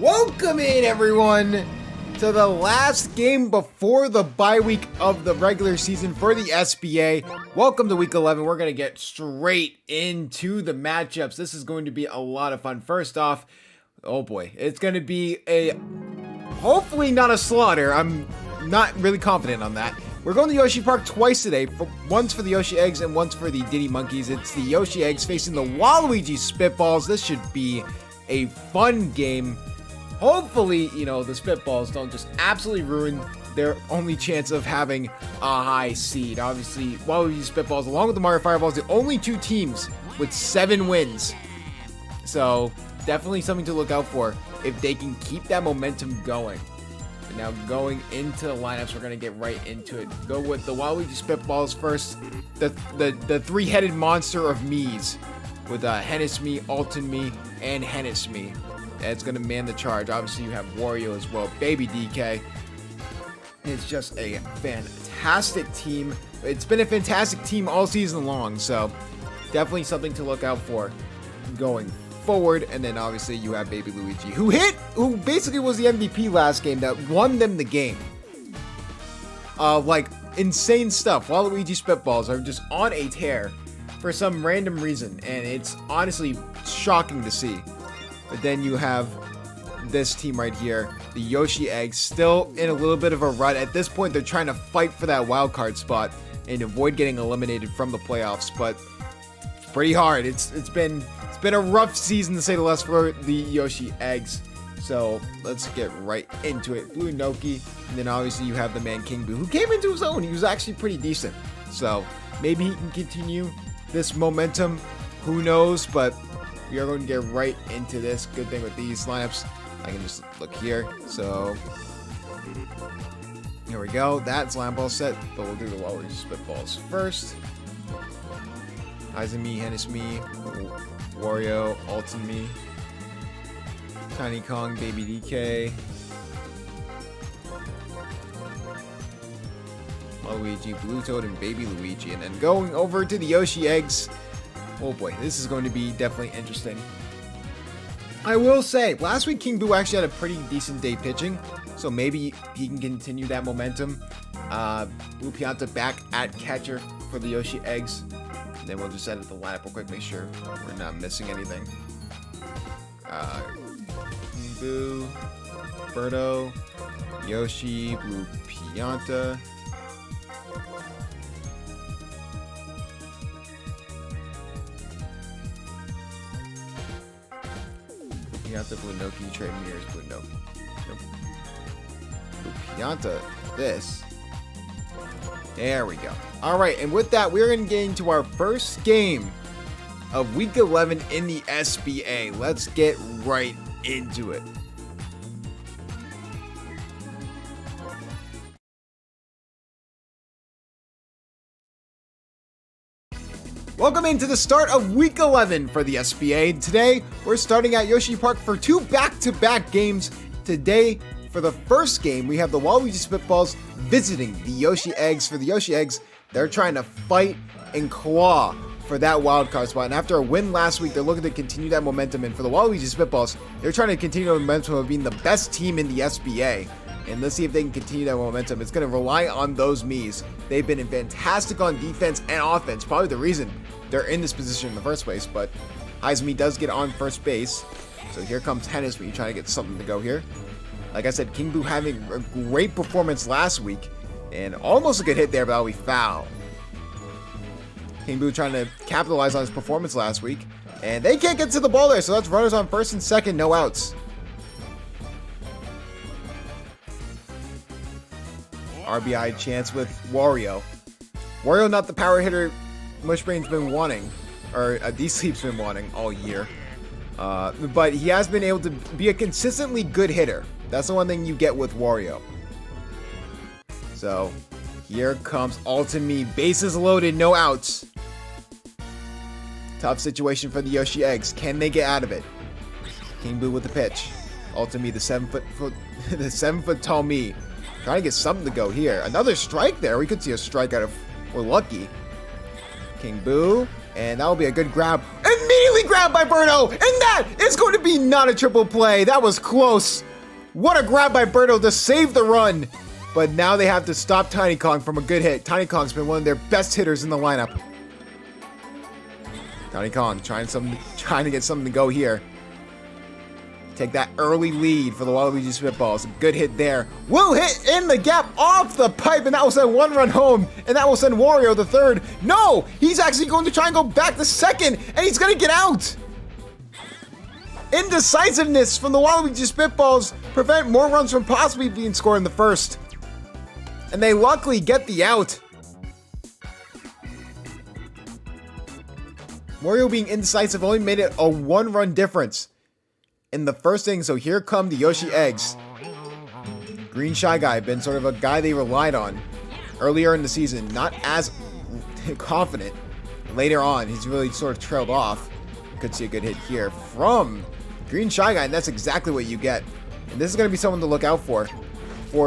Welcome in, everyone, to the last game before the bye week of the regular season for the SBA. Welcome to week 11. We're going to get straight into the matchups. This is going to be a lot of fun. First off, oh boy, it's going to be hopefully not a slaughter. I'm not really confident on that. We're going to Yoshi Park twice today. Once for the Yoshi Eggs and once for the Diddy Monkeys. It's the Yoshi Eggs facing the Waluigi Spitballs. This should be a fun game. Hopefully, the Spitballs don't just absolutely ruin their only chance of having a high seed. Obviously, Waluigi Spitballs, along with the Mario Fireballs, the only two teams with 7 wins. So, definitely something to look out for if they can keep that momentum going. And now, going into the lineups, we're going to get right into it. Go with the Waluigi Spitballs first. The three-headed monster of Miis with Hennis Me, Alton Me, and Hennis Me. That's going to man the charge. Obviously, you have Wario as well. Baby DK. It's just a fantastic team. It's been a fantastic team all season long, so definitely something to look out for going forward. And then obviously you have Baby Luigi, who basically was the MVP last game that won them the game. Like insane stuff. Waluigi Spitballs are just on a tear for some random reason, and it's honestly shocking to see. But then you have this team right here, the Yoshi Eggs, still in a little bit of a rut. At this point, they're trying to fight for that wild card spot and avoid getting eliminated from the playoffs. But it's pretty hard. It's been a rough season to say the least for the Yoshi Eggs. So let's get right into it. Blue Noki, and then obviously you have the man King Boo, who came into his own. He was actually pretty decent. So maybe he can continue this momentum. Who knows? But we are going to get right into this. Good thing with these lineups, I can just look here. So here we go. That's lamp all set, but we'll do the Waluigi Spitballs first. Izumi, Hennis Me, Wario, Alton Me, Tiny Kong, Baby DK, Waluigi, Blue Toad, and Baby Luigi. And then going over to the Yoshi Eggs. Oh boy, this is going to be definitely interesting. I will say, last week King Boo actually had a pretty decent day pitching, so maybe he can continue that momentum. Blue Pianta back at catcher for the Yoshi Eggs. And then we'll just edit the lineup real quick, make sure we're not missing anything. King Boo, Birdo, Yoshi, Blue Pianta. Pianta, Blue Noki, Trade Mirrors, Blue Noki. Nope. Blue Pianta, this. There we go. Alright, and with that, we're going to get into our first game of Week 11 in the SBA. Let's get right into it. Welcome into the start of Week 11 for the SBA. Today, we're starting at Yoshi Park for 2 back-to-back games. Today, for the first game, we have the Waluigi Spitballs visiting the Yoshi Eggs. For the Yoshi Eggs, they're trying to fight and claw for that wildcard spot. And after a win last week, they're looking to continue that momentum. And for the Waluigi Spitballs, they're trying to continue the momentum of being the best team in the SBA. And let's see if they can continue that momentum. It's going to rely on those Miis. They've been fantastic on defense and offense. Probably the reason they're in this position in the first place. But Izumi does get on first base. So here comes Hennis Me trying to get something to go here. Like I said, King Boo having a great performance last week. And almost a good hit there, but that'll be foul. King Boo trying to capitalize on his performance last week. And they can't get to the ball there. So that's runners on first and second. No outs. RBI chance with Wario. Wario not the power hitter Mushbrain's been wanting, or D-Sleep's been wanting all year. But he has been able to be a consistently good hitter. That's the one thing you get with Wario. So, here comes Alton Me. Bases loaded, no outs. Tough situation for the Yoshi Eggs. Can they get out of it? King Boo with the pitch. Alton Me, the 7-foot tall me. Trying to get something to go here. Another strike there. We could see a strikeout if we're lucky. King Boo. And that will be a good grab. Immediately Quickly grabbed by Birdo, and that is going to be not a triple play. That was close. What a grab by Birdo to save the run. But now they have to stop Tiny Kong from a good hit. Tiny Kong's been one of their best hitters in the lineup. Tiny Kong trying to get something to go here. Take that early lead for the Waluigi Spitballs. A good hit there. Will hit in the gap off the pipe, and that will send one run home. And that will send Wario the third. No, he's actually going to try and go back to second, and he's going to get out. Indecisiveness from the Waluigi Spitballs prevent more runs from possibly being scored in the first. And they luckily get the out. Wario being indecisive only made it a one-run difference in the first inning, so here come the Yoshi Eggs. Green Shy Guy, been sort of a guy they relied on earlier in the season, not as confident. Later on, he's really sort of trailed off. Could see a good hit here from Green Shy Guy, and that's exactly what you get. And this is going to be someone to look out for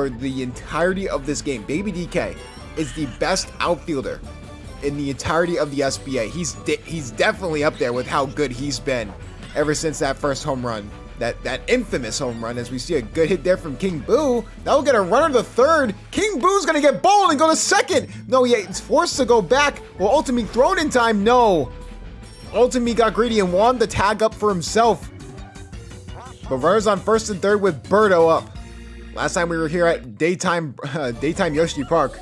the entirety of this game. Baby DK is the best outfielder in the entirety of the SBA. He's definitely up there with how good he's been ever since that first home run, that infamous home run, as we see a good hit there from King Boo. That'll get a runner to third. King Boo's gonna get bowled and go to second. No, he's forced to go back. Will Ultimate throw it in time? No. Ultimate got greedy and wanted the tag up for himself. But runners on first and third with Birdo up. Last time we were here at Daytime Yoshi Park,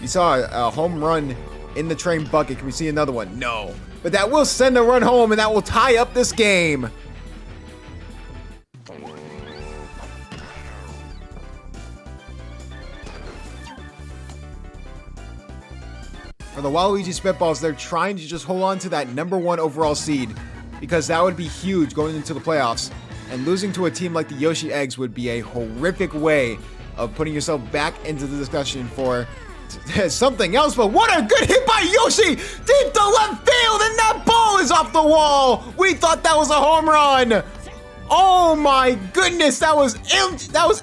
we saw a home run in the train bucket. Can we see another one? No. But that will send a run home, and that will tie up this game. For the Waluigi Spitballs, they're trying to just hold on to that #1 overall seed, because that would be huge going into the playoffs. And losing to a team like the Yoshi Eggs would be a horrific way of putting yourself back into the discussion for something else. But what a good hit by Yoshi! Deep to left field, and that ball is off the wall! We thought that was a home run! Oh my goodness, that was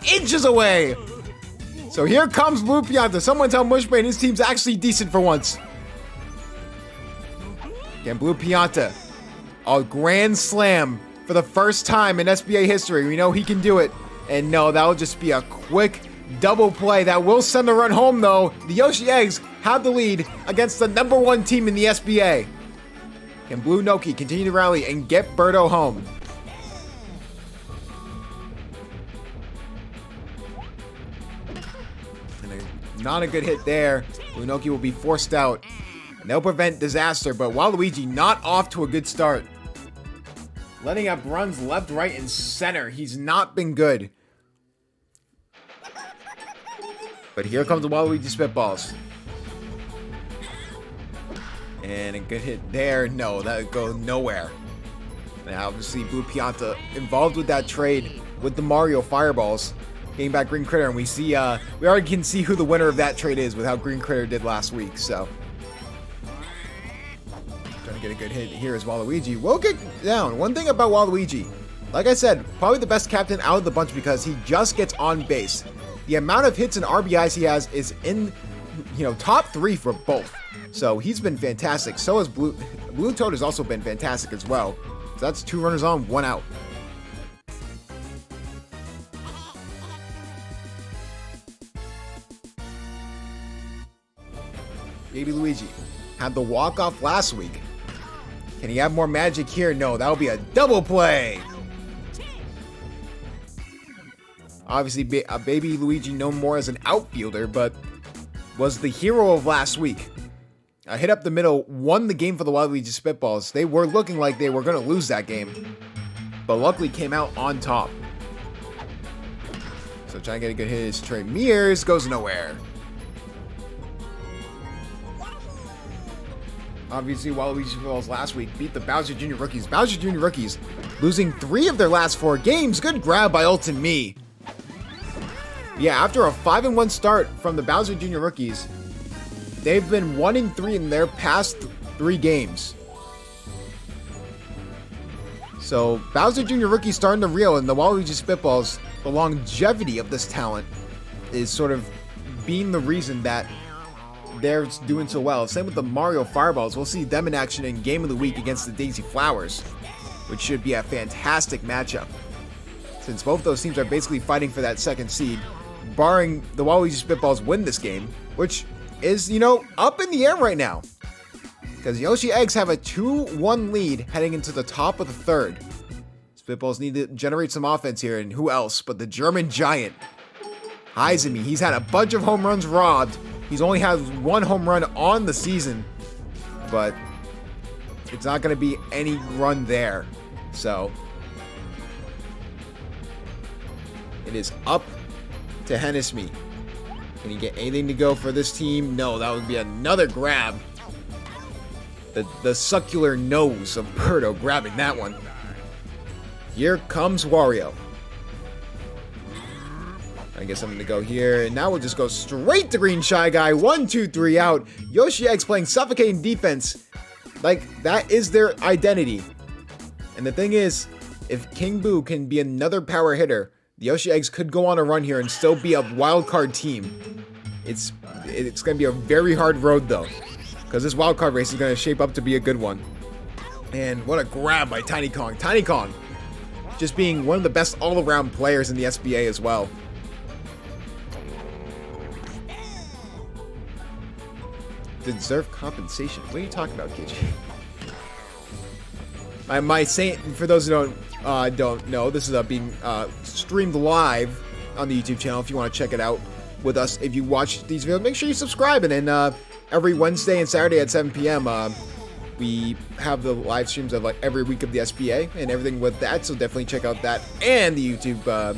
inches away! So here comes Blue Pianta. Someone tell Mushbrain his team's actually decent for once. Again, Blue Pianta. A grand slam for the first time in SBA history. We know he can do it. And no, that will just be a quick double play. That will send the run home, though. The Yoshi Eggs have the lead against the #1 team in the SBA. Can Blue Noki continue to rally and get Birdo home? Not a good hit there. Blue Noki will be forced out. They'll prevent disaster, but Waluigi not off to a good start. Letting up runs left, right, and center. He's not been good. But here comes the Waluigi Spitballs. And a good hit there. No, that would go nowhere. And obviously Blue Pianta involved with that trade with the Mario Fireballs. Getting back Green Critter, and we see we already can see who the winner of that trade is with how Green Critter did last week. So trying to get a good hit here is Waluigi. Will get down. One thing about Waluigi, like I said, probably the best captain out of the bunch because he just gets on base. The amount of hits and RBIs he has is in, top 3 for both. So he's been fantastic. So has Blue Toad has also been fantastic as well. So that's 2 runners on, 1 out. Baby Luigi had the walk-off last week. Can he have more magic here? No, that'll be a double play. Obviously, Baby Luigi known more as an outfielder, but was the hero of last week. A hit up the middle won the game for the Waluigi Spitballs. They were looking like they were going to lose that game, but luckily came out on top. So trying to get a good hit is Trey Mears, goes nowhere. Obviously, Waluigi Spitballs last week beat the Bowser Jr. Rookies. Bowser Jr. Rookies losing 3 of their last 4 games. Good grab by Ultimate Me. Yeah, after a 5-1 start from the Bowser Jr. Rookies, they've been 1-3 in their past 3 games. So Bowser Jr. Rookies starting to reel, and the Waluigi Spitballs, the longevity of this talent is sort of being the reason that they're doing so well. Same with the Mario Fireballs. We'll see them in action in Game of the Week against the Daisy Flowers. which should be a fantastic matchup, since both those teams are basically fighting for that second seed, barring the Waluigi Spitballs win this game, which is, up in the air right now. Because Yoshi Eggs have a 2-1 lead heading into the top of the third. Spitballs need to generate some offense here, and who else but the German Giant, Heizemi. He's had a bunch of home runs robbed. He's only had 1 home run on the season, but it's not going to be any run there. So it is up to Hennesme. Can he get anything to go for this team? No, that would be another grab. The succular nose of Birdo grabbing that one. Here comes Wario. I guess I'm going to go here, and now we'll just go straight to Green Shy Guy. 1, 2, 3 out. Yoshi Eggs playing suffocating defense. Like, that is their identity. And the thing is, if King Boo can be another power hitter, the Yoshi Eggs could go on a run here and still be a wild card team. It's going to be a very hard road, though, because this wild card race is going to shape up to be a good one. And what a grab by Tiny Kong. Tiny Kong just being one of the best all-around players in the SBA as well. Deserve compensation. What are you talking about, KG? My saying, for those who don't know, this is being streamed live on the YouTube channel. If you want to check it out with us, if you watch these videos, make sure you subscribe. And then every Wednesday and Saturday at 7 p.m. We have the live streams of like every week of the SBA and everything with that. So definitely check out that, and the YouTube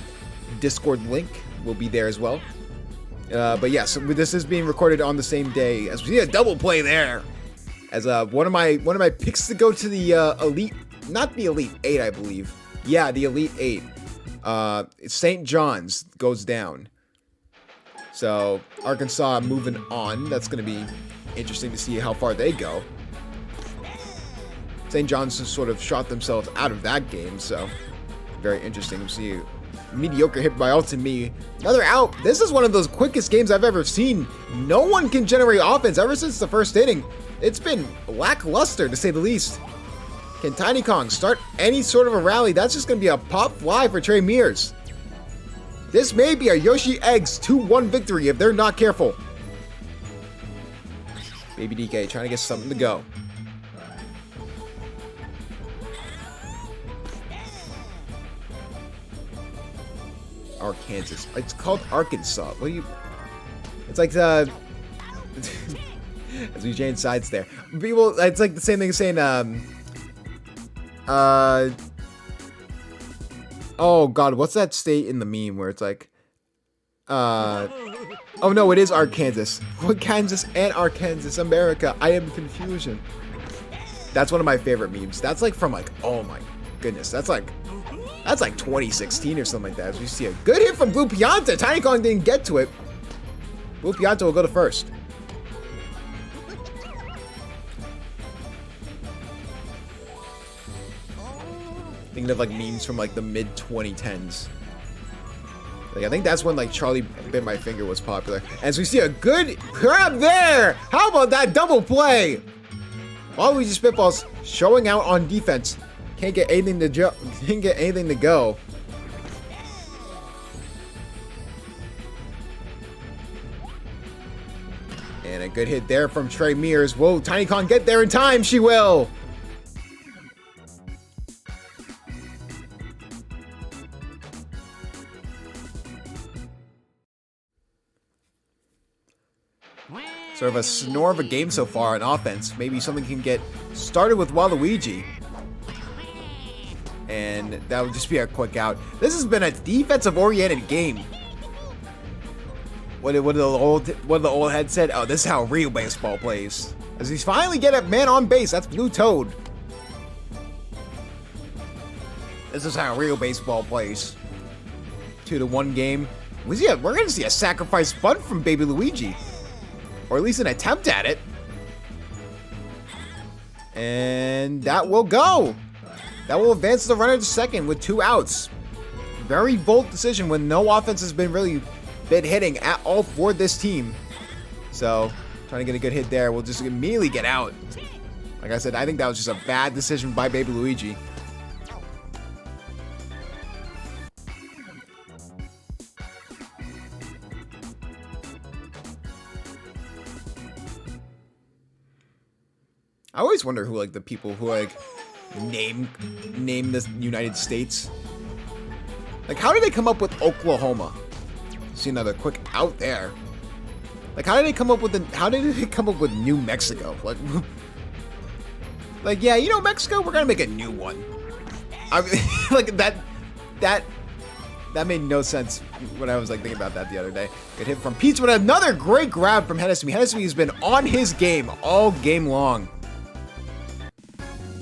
Discord link will be there as well. But yes, so this is being recorded on the same day as we see a double play there. As one of my picks to go to the elite, not the Elite 8, I believe. Yeah, the Elite 8. St. John's goes down. So Arkansas moving on. That's going to be interesting to see how far they go. St. John's just sort of shot themselves out of that game, so very interesting to see. Mediocre hit by Ultimate. Another out. This is one of those quickest games I've ever seen. No one can generate offense ever since the first inning. It's been lackluster, to say the least. Can Tiny Kong start any sort of a rally? That's just going to be a pop fly for Trey Mears. This may be a Yoshi Eggs 2-1 victory if they're not careful. Baby DK trying to get something to go. Arkansas. It's called Arkansas. What do you... It's like the... as we change sides there. People... It's like the same thing as saying, oh, God. What's that state in the meme where it's like... Oh, no. It is Arkansas. What, Kansas and Arkansas? America. I am confusion. That's one of my favorite memes. That's like from like... Oh, my goodness. That's like 2016 or something like that. As we see a good hit from Blue Pianta. Tiny Kong didn't get to it. Blue Pianta will go to first. Thinking of like memes from like the mid 2010s. Like I think that's when like Charlie Bit My Finger was popular. As we see a good grab there. How about that double play? Waluigi Spitballs showing out on defense. Can't get anything to go. And a good hit there from Trey Mears. Whoa, Tiny Kong get there in time. She will. Sort of a snore of a game so far on offense. Maybe something can get started with Waluigi. And that would just be a quick out. This has been a defensive-oriented game. What did the old head said? Oh, this is how real baseball plays. As we finally get a man on base, that's Blue Toad. This is how real baseball plays. 2-1 game. We're gonna see a sacrifice bunt from Baby Luigi, or at least an attempt at it. And that will go. That will advance the runner to second with 2 outs. Very bold decision when no offense has been really hitting at all for this team. So, trying to get a good hit there. We'll just immediately get out. Like I said, I think that was just a bad decision by Baby Luigi. I always wonder who like the people who like name this United States. Like, how did they come up with Oklahoma? See another quick out there. Like, how did they come up with New Mexico? Like, yeah, you know, Mexico, we're gonna make a new one. I mean, like that made no sense when I was like thinking about that the other day. Good hit from Peach, but another great grab from Hennessy. Hennessy has been on his game all game long.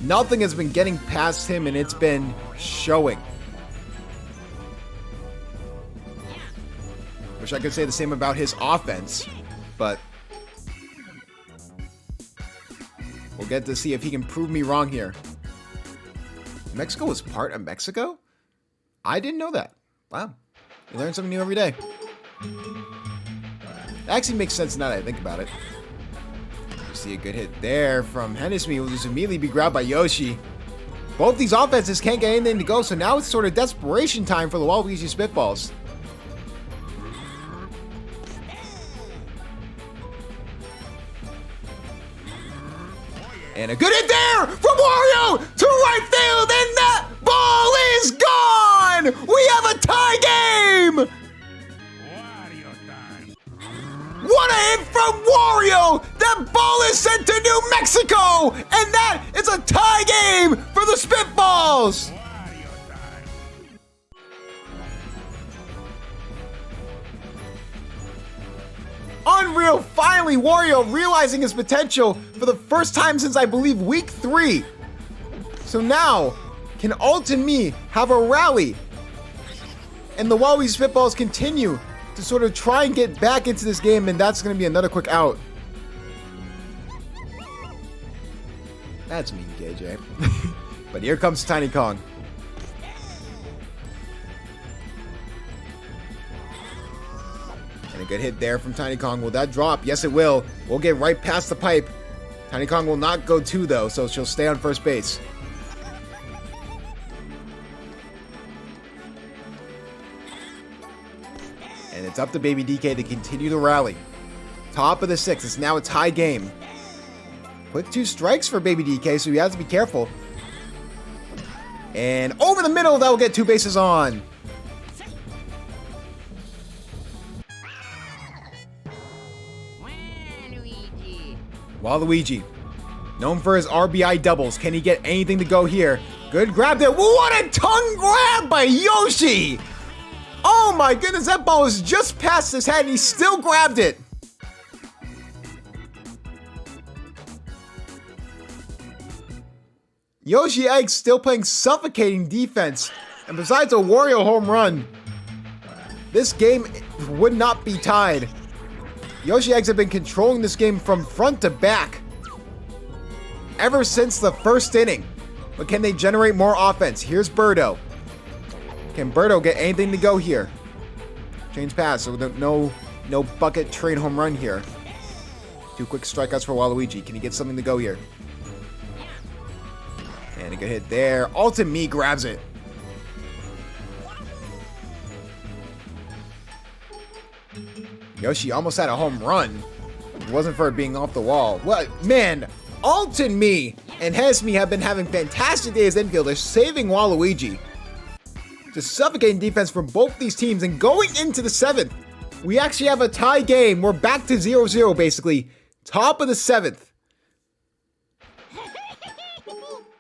Nothing has been getting past him, and it's been showing. Wish I could say the same about his offense, but we'll get to see if he can prove me wrong here. Mexico was part of Mexico? I didn't know that. Wow. You learn something new every day. It actually makes sense now that I think about it. You see a good hit there from Hennessy. Will just immediately be grabbed by Yoshi. Both these offenses can't get anything to go, so now it's sort of desperation time for the Waluigi Spitballs. And a good hit there from Wario to right field, and that ball is gone! We have a tie game! Wario time. What a hit from Wario! That ball is sent to New Mexico! And that is a tie game for the Spitballs! Unreal, finally Wario realizing his potential for the first time since I believe week 3. So now, can Alt and me have a rally? And the Waluigi Spitballs continue to sort of try and get back into this game, and that's going to be another quick out. That's mean, KJ. But here comes Tiny Kong. And a good hit there from Tiny Kong. Will that drop? Yes, it will. We'll get right past the pipe. Tiny Kong will not go 2, though, so she'll stay on first base. And it's up to Baby DK to continue the rally. Top of the 6th. It's now a tie game. Quick 2 strikes for Baby DK, so he has to be careful. And over the middle, that will get 2 bases on. Waluigi, known for his RBI doubles. Can he get anything to go here? Good grab there. What a tongue grab by Yoshi! Oh my goodness, that ball was just past his head and he still grabbed it. Yoshi Egg still playing suffocating defense. And besides a Wario home run, this game would not be tied. Yoshi Eggs have been controlling this game from front to back ever since the first inning. But can they generate more offense? Here's Birdo. Can Birdo get anything to go here? Change pass, so no bucket train home run here. 2 quick strikeouts for Waluigi. Can he get something to go here? And a good hit there. Ultimate Me grabs it. Yoshi almost had a home run. If it wasn't for it being off the wall. What? Man, Alt and me and Hesme have been having fantastic days as infielders, saving Waluigi. Just suffocating defense from both these teams. And going into the 7th, we actually have a tie game. We're back to 0-0 basically. Top of the 7th.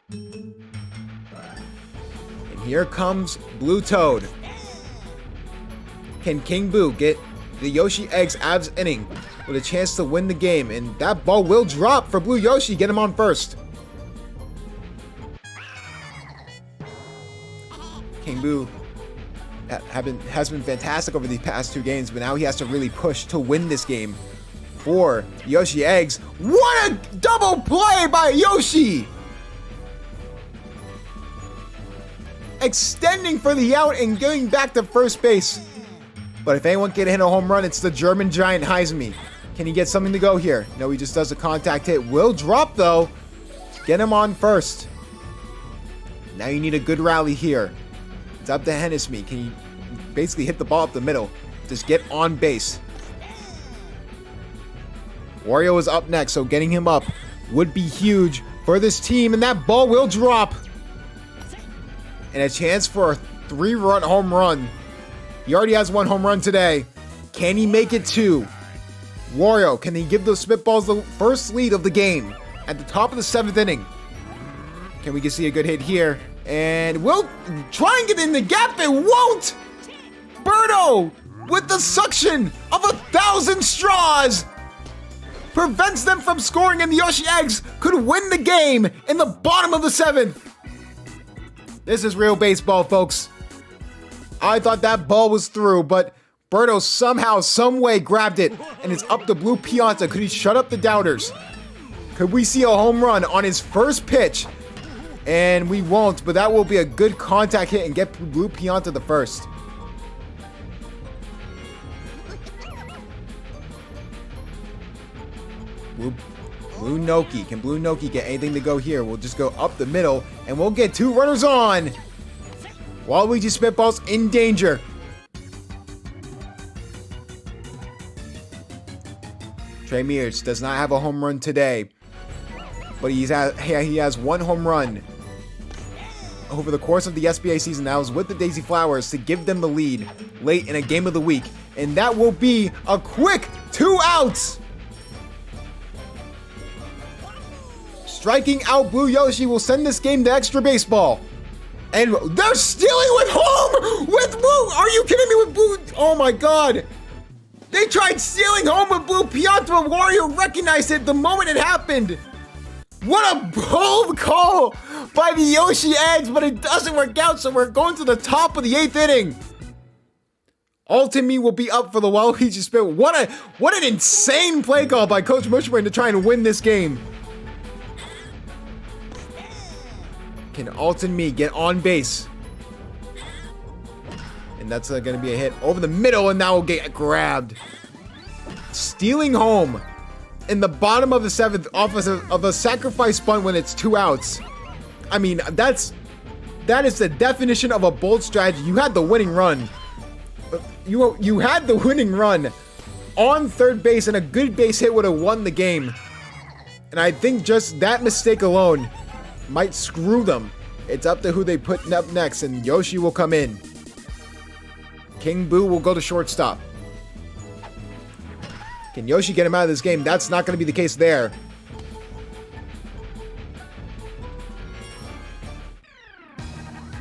And here comes Blue Toad. Can King Boo get the Yoshi Eggs abs inning with a chance to win the game? And that ball will drop for Blue Yoshi. Get him on first. King Boo has been fantastic over these past 2 games, but now he has to really push to win this game for Yoshi Eggs. What a double play by Yoshi! Extending for the out and going back to first base. But if anyone can hit a home run, it's the German giant Hesme. Can he get something to go here? No, he just does a contact hit. Will drop, though. Get him on first. Now you need a good rally here. It's up to Hennessy. Can he basically hit the ball up the middle? Just get on base. Wario is up next, so getting him up would be huge for this team, and that ball will drop. And a chance for a 3-run home run. He already has 1 home run today. Can he make it 2? Wario, can he give those Spitballs the first lead of the game at the top of the 7th inning? Can we see a good hit here? And we'll try and get in the gap. It won't! Birdo, with the suction of 1,000 straws, prevents them from scoring, and the Yoshi Eggs could win the game in the bottom of the 7th. This is real baseball, folks. I thought that ball was through, but Birdo somehow, someway grabbed it, and it's up to Blue Pianta. Could he shut up the doubters? Could we see a home run on his first pitch? And we won't, but that will be a good contact hit and get Blue Pianta the first. Blue Noki. Can Blue Noki get anything to go here? We'll just go up the middle, and we'll get 2 runners on. Waluigi Spitballs in danger. Trey Mears does not have a home run today, but he has 1 home run over the course of the SBA season. That was with the Daisy Flowers to give them the lead late in a game of the week, and that will be a quick 2 outs. Striking out Blue Yoshi will send this game to extra baseball. And they're stealing with home with Blue. Are you kidding me with Blue? Oh my God. They tried stealing home with Blue Pianta, but Wario recognized it the moment it happened. What a bold call by the Yoshi Eggs, but it doesn't work out, so we're going to the top of the 8th inning. Ultimate will be up for the Waluigi Spit. What an insane play call by Coach Mushbrain to try and win this game. Can Alton Me get on base? And that's going to be a hit over the middle, and now will get grabbed. Stealing home in the bottom of the 7th off of a sacrifice bunt when it's 2 outs. I mean, that is the definition of a bold strategy. You had the winning run. You had the winning run on third base, and a good base hit would have won the game. And I think just that mistake alone might screw them. It's up to who they put up next, and Yoshi will come in. King Boo will go to shortstop. Can Yoshi get him out of this game? That's not going to be the case there.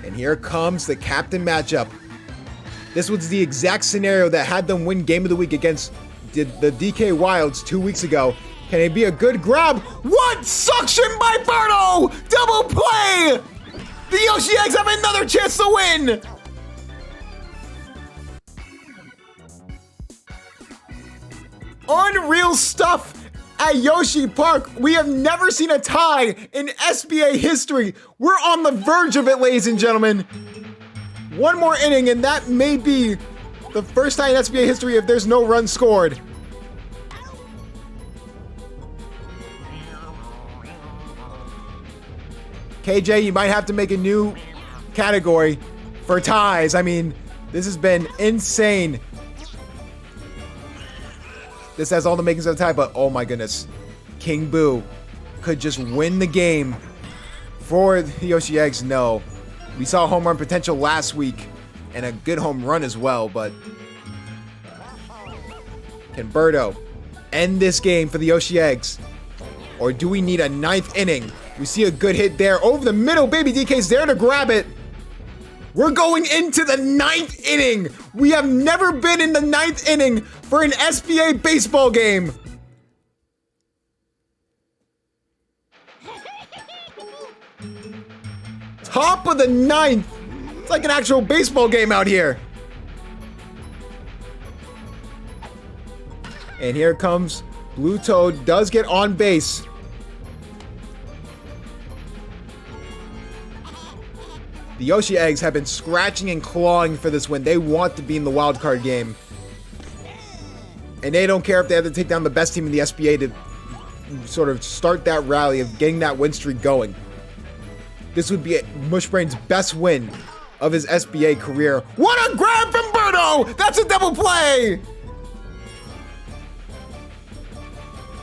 And here comes the captain matchup. This was the exact scenario that had them win Game of the Week against the DK Wilds 2 weeks ago. Can it be a good grab? What? Suction by Birdo! Double play! The Yoshi Eggs have another chance to win! Unreal stuff at Yoshi Park. We have never seen a tie in SBA history. We're on the verge of it, ladies and gentlemen. One more inning, and that may be the first time in SBA history if there's no runs scored. KJ, you might have to make a new category for ties. I mean, this has been insane. This has all the makings of a tie, but oh my goodness. King Boo could just win the game for the Yoshi Eggs. No. We saw home run potential last week and a good home run as well, but can Birdo end this game for the Yoshi Eggs? Or do we need a 9th inning? We see a good hit there over the middle. Baby DK's there to grab it. We're going into the 9th inning. We have never been in the 9th inning for an SBA baseball game. Top of the 9th. It's like an actual baseball game out here. And here comes Blue Toad. Does get on base. The Yoshi Eggs have been scratching and clawing for this win. They want to be in the wild card game. And they don't care if they have to take down the best team in the SBA to sort of start that rally of getting that win streak going. This would be Mushbrain's best win of his SBA career. What a grab from Birdo! That's a double play!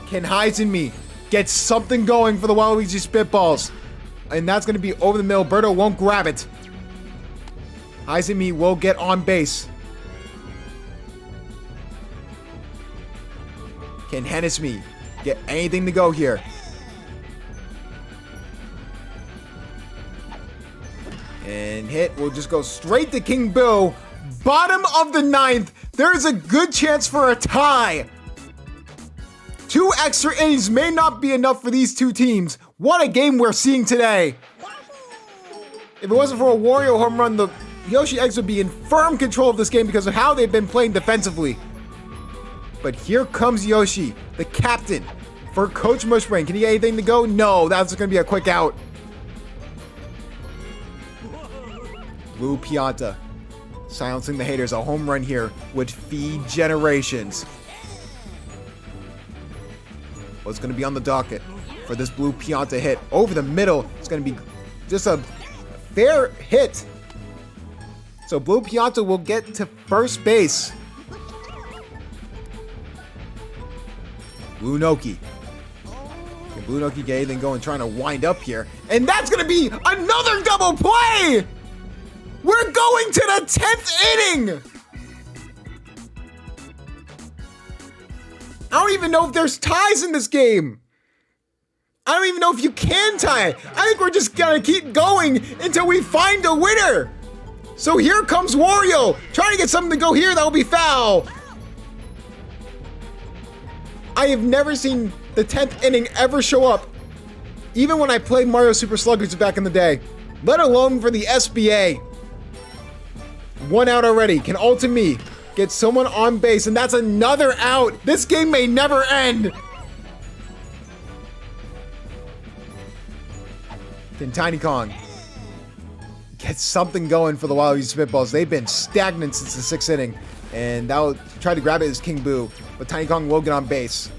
Can Heisenme Get something going for the Waluigi Spitballs. And that's going to be over the middle. Birdo won't grab it. Izumi will get on base. Can Hennesme get anything to go here? And hit will just go straight to King Boo. Bottom of the ninth. There is a good chance for a tie. 2 extra innings may not be enough for these two teams. What a game we're seeing today. If it wasn't for a Wario home run, the Yoshi Eggs would be in firm control of this game because of how they've been playing defensively. But here comes Yoshi, the captain for Coach Mushbrain. Can he get anything to go? No, that's going to be a quick out. Blue Pianta silencing the haters. A home run here would feed generations. What's going to be on the docket for this Blue Pianta hit? Over the middle. It's going to be just a fair hit. So Blue Pianta will get to first base. Blue Noki. Can Blue Noki get anything going, trying to wind up here? And that's going to be another double play! We're going to the 10th inning! I don't even know if there's ties in this game. I don't even know if you can tie. I think we're just gonna keep going until we find a winner. So here comes Wario, trying to get something to go here. That'll be foul. I have never seen the 10th inning ever show up, even when I played Mario Super Sluggers back in the day, let alone for the SBA. 1 out already. Can Ultimate get someone on base? And that's another out. This game may never end. Can Tiny Kong get something going for the Waluigi Spitballs? They've been stagnant since the 6th inning. And that'll try to grab it as King Boo. But Tiny Kong will get on base.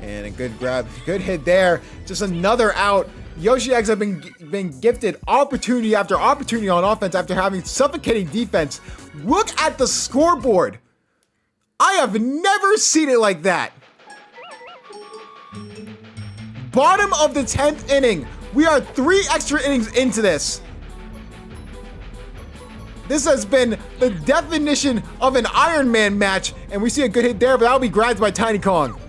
And a good grab, good hit there. Just another out. Yoshi Eggs have been gifted opportunity after opportunity on offense after having suffocating defense. Look at the scoreboard. I have never seen it like that. Bottom of the 10th inning. We are 3 extra innings into this. This has been the definition of an Iron Man match. And we see a good hit there, but that'll be grabbed by Tiny Kong.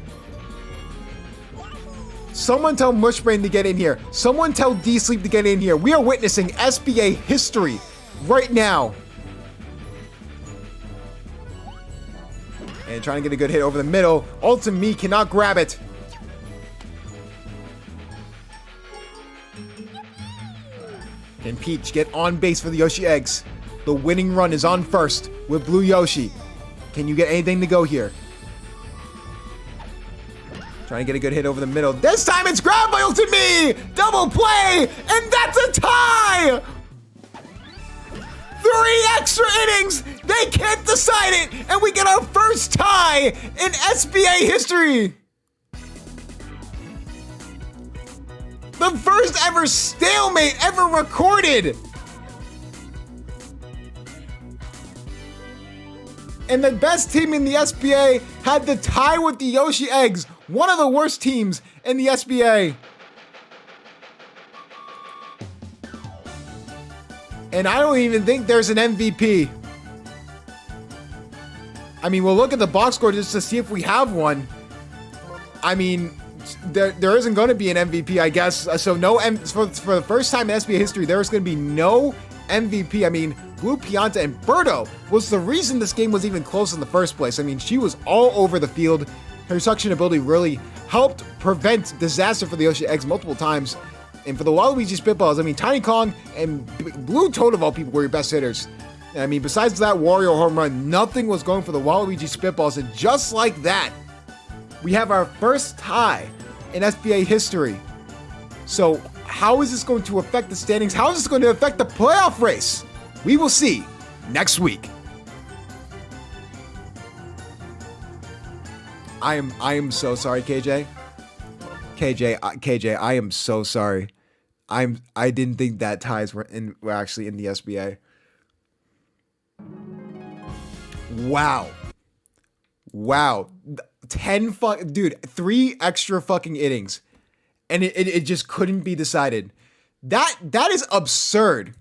Someone tell Mushbrain to get in here. Someone tell D-Sleep to get in here. We are witnessing SBA history right now. And trying to get a good hit over the middle. Ultimate cannot grab it. Can Peach get on base for the Yoshi Eggs? The winning run is on first with Blue Yoshi. Can you get anything to go here? Trying to get a good hit over the middle. This time it's grabbed by Ultimate! Double play! And that's a tie! 3 extra innings! They can't decide it! And we get our first tie in SBA history! The first ever stalemate ever recorded! And the best team in the SBA had the tie with the Yoshi Eggs, one of the worst teams in the SBA. And I don't even think there's an MVP. I mean, we'll look at the box score just to see if we have one. I mean, there isn't going to be an MVP, I guess. So no, for the first time in SBA history, there is going to be no MVP. I mean, Blue Pianta and Birdo was the reason this game was even close in the first place. I mean, she was all over the field. Her suction ability really helped prevent disaster for the Yoshi Eggs multiple times. And for the Waluigi Spitballs, I mean, Tiny Kong and Blue Toad of all people were your best hitters. And I mean, besides that Wario home run, nothing was going for the Waluigi Spitballs. And just like that, we have our first tie in SBA history. So how is this going to affect the standings? How is this going to affect the playoff race? We will see next week. I am so sorry, KJ. KJ, I am so sorry. I didn't think that ties were actually in the SBA. Wow. Wow. 3 extra fucking innings. And it just couldn't be decided. That is absurd.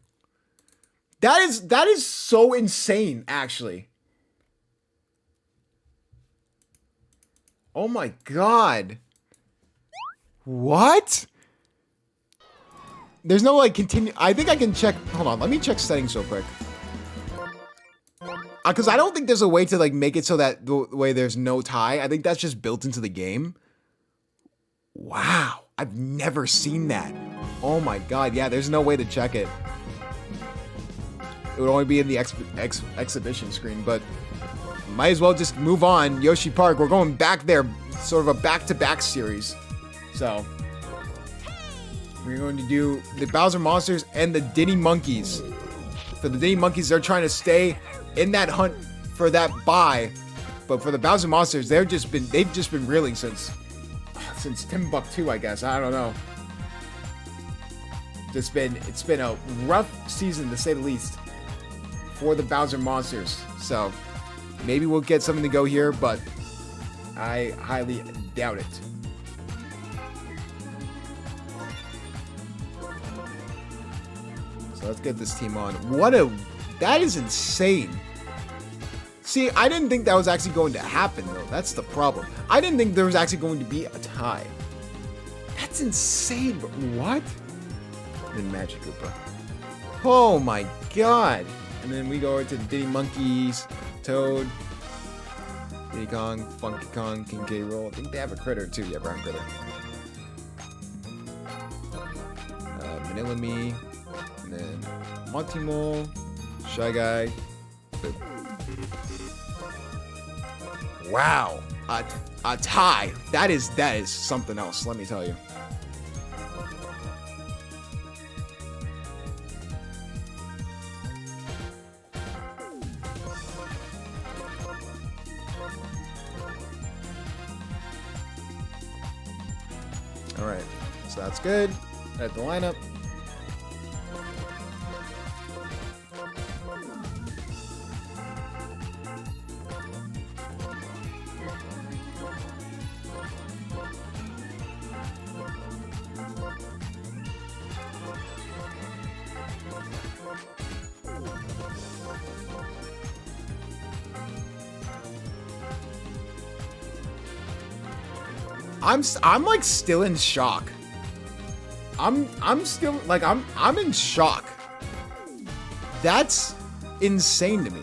That is so insane, actually. Oh my God. What? There's no like continue. I think I can check. Hold on. Let me check settings real quick. Because I don't think there's a way to like make it so that the way there's no tie. I think that's just built into the game. Wow. I've never seen that. Oh my God. Yeah, there's no way to check it. It would only be in the exhibition screen, but might as well just move on. Yoshi Park, we're going back there, sort of a back-to-back series. So, we're going to do the Bowser Monsters and the Diddy Monkeys. For the Diddy Monkeys, they're trying to stay in that hunt for that bye. But for the Bowser Monsters, they've just been reeling since Timbuktu, I guess. I don't know. It's been a rough season, to say the least, for the Bowser Monsters. So, maybe we'll get something to go here, but I highly doubt it. So let's get this team on. That is insane. See, I didn't think that was actually going to happen, though. That's the problem. I didn't think there was actually going to be a tie. That's insane, but what? And then Magic Koopa. Oh my God. And then we go over to the Diddy Monkeys, Toad, Diddy Kong, Funky Kong, King K. Rool. I think they have a critter too. Yeah, brown critter. Manila Me, and then Monty Mole, Shy Guy. Wow, a tie. That is something else. Let me tell you. All right, so that's good. At the lineup. I'm like still in shock. I'm still like I'm in shock. That's insane to me.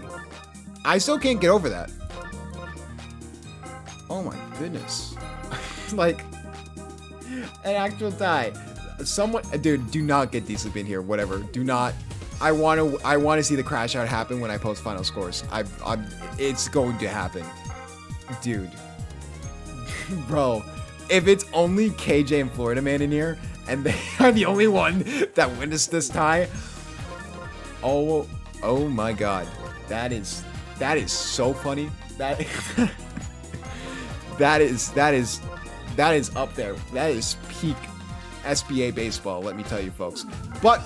I still can't get over that. Oh my goodness. Like an actual tie. Someone, dude, do not get D-Sleep in here. Whatever. Do not. I want to see the crash out happen when I post final scores. It's going to happen, dude. Bro, if it's only KJ and Florida Man in here, and they are the only one that witnessed this tie, oh my God, that is so funny. That is up there. That is peak SBA baseball. Let me tell you, folks. But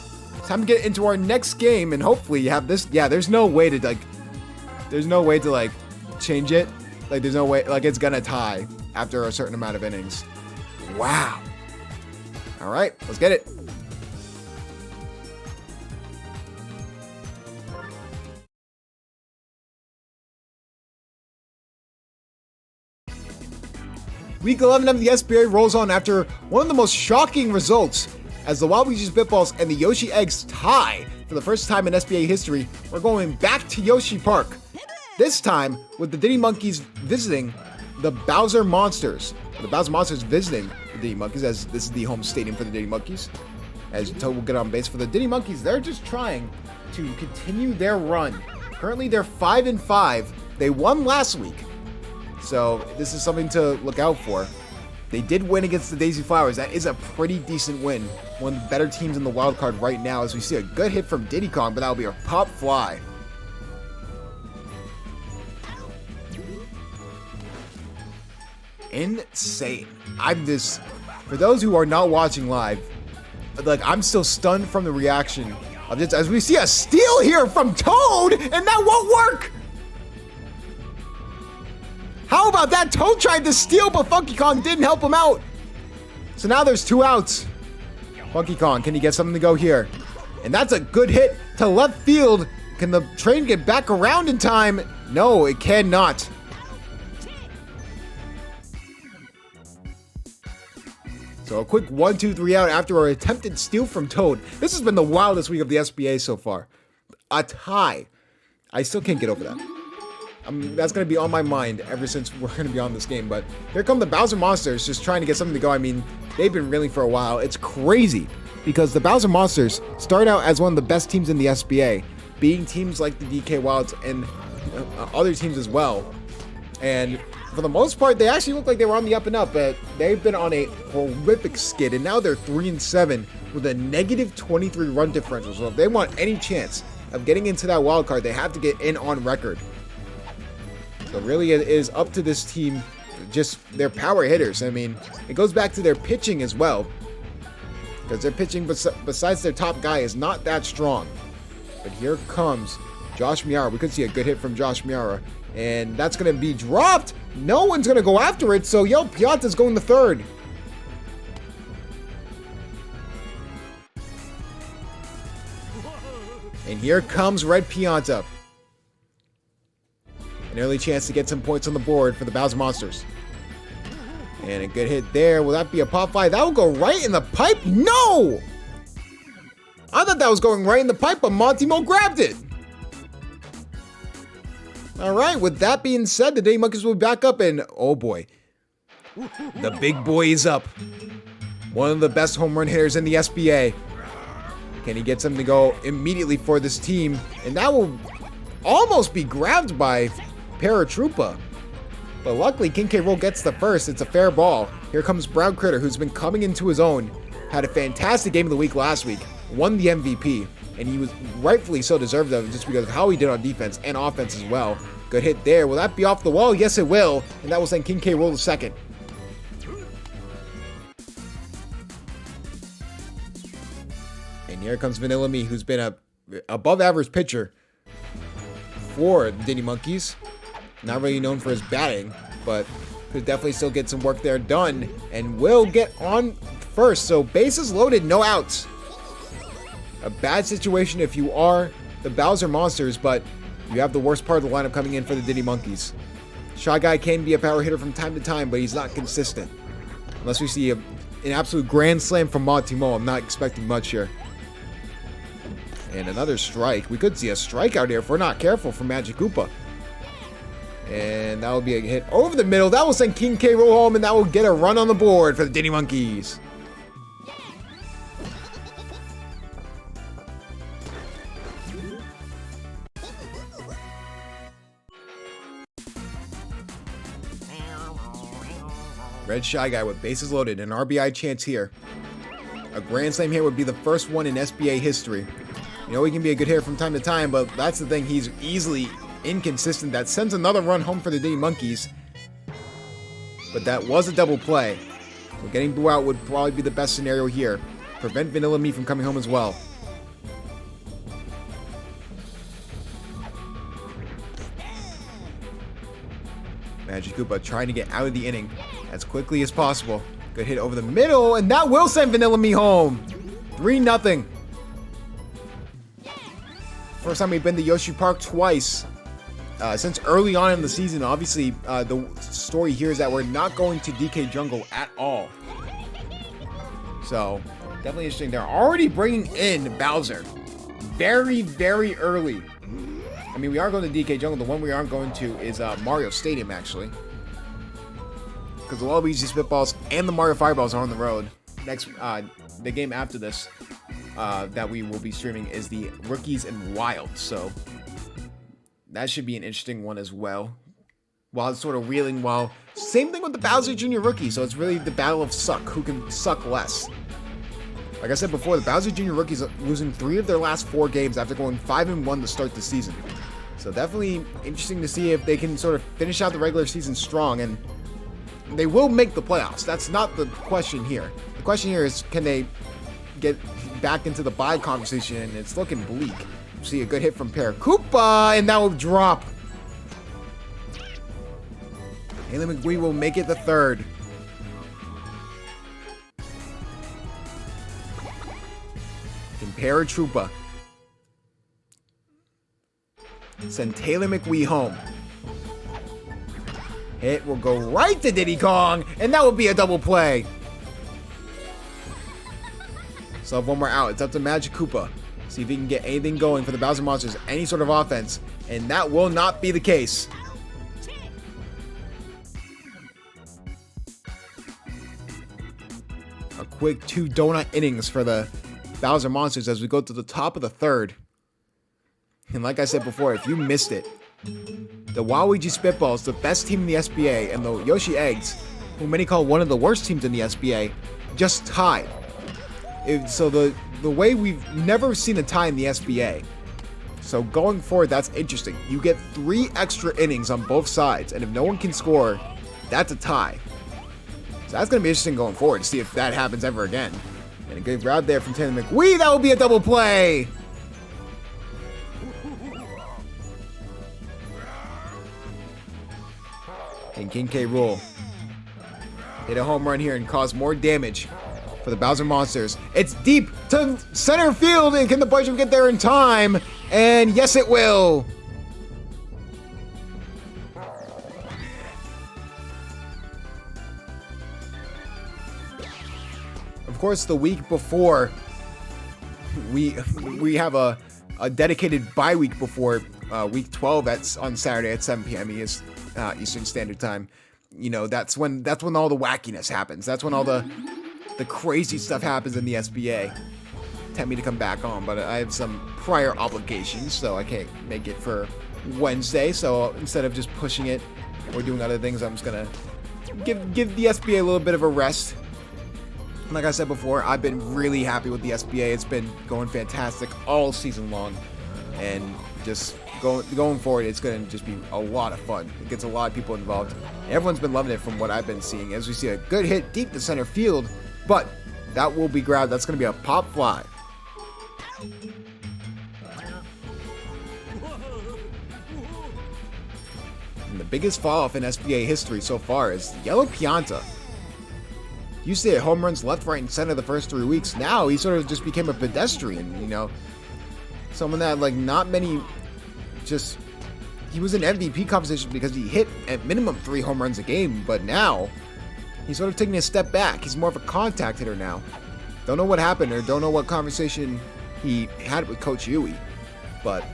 time to get into our next game, and hopefully you have this. Yeah, there's no way to change it. Like, there's no way, like, it's gonna tie after a certain amount of innings. Wow. All right, let's get it. Week 11 of the SBA rolls on after one of the most shocking results, as the Waluigi Spitballs and the Yoshi Eggs tie for the first time in SBA history. We're going back to Yoshi Park. This time with the Diddy Monkeys visiting the Bowser Monsters. The Bowser Monsters visiting the Diddy Monkeys, as this is the home stadium for the Diddy Monkeys. As Toad will get on base for the Diddy Monkeys, they're just trying to continue their run. Currently, they're 5-5. They won last week, so this is something to look out for. They did win against the Daisy Flowers. That is a pretty decent win. One of the better teams in the wild card right now, as we see a good hit from Diddy Kong, but that'll be a pop fly. Insane. For those who are not watching live, like, I'm still stunned from the reaction of this, as we see a steal here from Toad, and that won't work. How about that? Toad tried to steal, but Funky Kong didn't help him out. So now there's 2 outs. Funky Kong, can he get something to go here? And that's a good hit to left field. Can the train get back around in time? No, it cannot. So a quick 1-2-3 out after our attempted steal from Toad. This has been the wildest week of the SBA so far. A tie. I still can't get over that. That's going to be on my mind ever since we're going to be on this game. But here come the Bowser Monsters just trying to get something to go. I mean, they've been reeling for a while. It's crazy because the Bowser Monsters start out as one of the best teams in the SBA, beating teams like the DK Wilds and other teams as well. And for the most part, they actually look like they were on the up and up, but they've been on a horrific skid, and now they're 3-7 with a negative 23 run differential. So if they want any chance of getting into that wild card, they have to get in on record. So really it is up to this team, just their power hitters. I mean, it goes back to their pitching as well, because their pitching besides their top guy is not that strong. But here comes Josh Miara. We could see a good hit from Josh Miara, and that's going to be dropped. No one's going to go after it, so Yo Pianta's going to third. And here comes Red Pianta. An early chance to get some points on the board for the Bowser Monsters. And a good hit there. Will that be a pop fly? That will go right in the pipe? No! I thought that was going right in the pipe, but Monty Mo grabbed it. All right, with that being said, the Diddy Monkeys will be back up, and oh boy, the big boy is up. One of the best home run hitters in the SBA. Can he get something to go immediately for this team? And that will almost be grabbed by Paratroopa. But luckily, King K. Rool gets the first. It's a fair ball. Here comes Brown Critter, who's been coming into his own. Had a fantastic game of the week last week. Won the MVP. And he was rightfully so deserved of it just because of how he did on defense and offense as well. Good hit there. Will that be off the wall? Yes, it will. And that will send King K. Rool to second. And here comes Vanilla Me, who's been a above average pitcher for the Diddy Monkeys. Not really known for his batting, but could definitely still get some work there done. And will get on first. So bases loaded, no outs. A bad situation if you are the Bowser Monsters, but you have the worst part of the lineup coming in for the Diddy Monkeys. Shy Guy can be a power hitter from time to time, but he's not consistent. Unless we see an absolute grand slam from Monty Mo, I'm not expecting much here. And another strike. We could see a strikeout here if we're not careful from Magic Koopa. And that will be a hit over the middle. That will send King K. Rool home, and that will get a run on the board for the Diddy Monkeys. Red Shy Guy with bases loaded, an RBI chance here. A grand slam here would be the first one in SBA history. You know, he can be a good hitter from time to time, but that's the thing. He's easily inconsistent. That sends another run home for the Diddy Monkeys. But that was a double play. So getting Boo out would probably be the best scenario here. Prevent Vanilla Me from coming home as well. Magic Koopa trying to get out of the inning as quickly as possible. Good hit over the middle, and that will send Vanilla Me home. 3-0. First time we've been to Yoshi Park twice since early on in the season. Obviously, the story here is that we're not going to DK Jungle at all. So, definitely interesting. They're already bringing in Bowser very, very early. I mean, we are going to DK Jungle. The one we aren't going to is Mario Stadium, actually. Because the Waluigi Spitballs and the Mario Fireballs are on the road. Next, the game after this that we will be streaming is the Rookies and Wild. So, that should be an interesting one as well. While it's sort of reeling while... Same thing with the Bowser Jr. Rookie. So, it's really the battle of suck. Who can suck less? Like I said before, the Bowser Jr. Rookies are losing 3 of their last 4 games after going 5-1 to start the season. So definitely interesting to see if they can sort of finish out the regular season strong, and they will make the playoffs. That's not the question here. The question here is, can they get back into the bye conversation? And it's looking bleak. See a good hit from Paratroopa, and that will drop. Haley McWee will make it the third. And Paratroopa. Send Taylor McWee home. Hit will go right to Diddy Kong, and that will be a double play. So have one more out. It's up to Magic Koopa. See if he can get anything going for the Bowser Monsters, any sort of offense, and that will not be the case. A quick 2 donut innings for the Bowser Monsters as we go to the top of the third. And like I said before, if you missed it, the Waluigi Spitballs, the best team in the SBA, and the Yoshi Eggs, who many call one of the worst teams in the SBA, just tied. So the way we've never seen a tie in the SBA. So going forward, that's interesting. You get 3 extra innings on both sides, and if no one can score, that's a tie. So that's going to be interesting going forward to see if that happens ever again. And a good grab there from Taylor McWee. That will be a double play. And King K. Rool hit a home run here and cause more damage for the Bowser Monsters. It's deep to center field, and can the Bludgeon get there in time? And yes, it will. Of course, the week before, we have a dedicated bye week before week 12 on Saturday at 7 p.m. Eastern Standard Time. You know, that's when all the wackiness happens. That's when all the crazy stuff happens in the SBA. Tempt me to come back on, but I have some prior obligations, so I can't make it for Wednesday. So instead of just pushing it or doing other things, I'm just gonna give the SBA a little bit of a rest. Like I said before, I've been really happy with the SBA. It's been going fantastic all season long, and just going forward, it's going to just be a lot of fun. It gets a lot of people involved. Everyone's been loving it from what I've been seeing. As we see a good hit deep to center field, but that will be grabbed. That's going to be a pop fly. And the biggest fall off in SBA history so far is Yellow Pianta. Used to hit home runs left, right, and center the first 3 weeks. Now he sort of just became a pedestrian, you know. Someone that, like, not many, just, he was in MVP competition because he hit at minimum 3 home runs a game, but now he's sort of taking a step back. He's more of a contact hitter now. Don't know what happened, or don't know what conversation he had with Coach Yui, but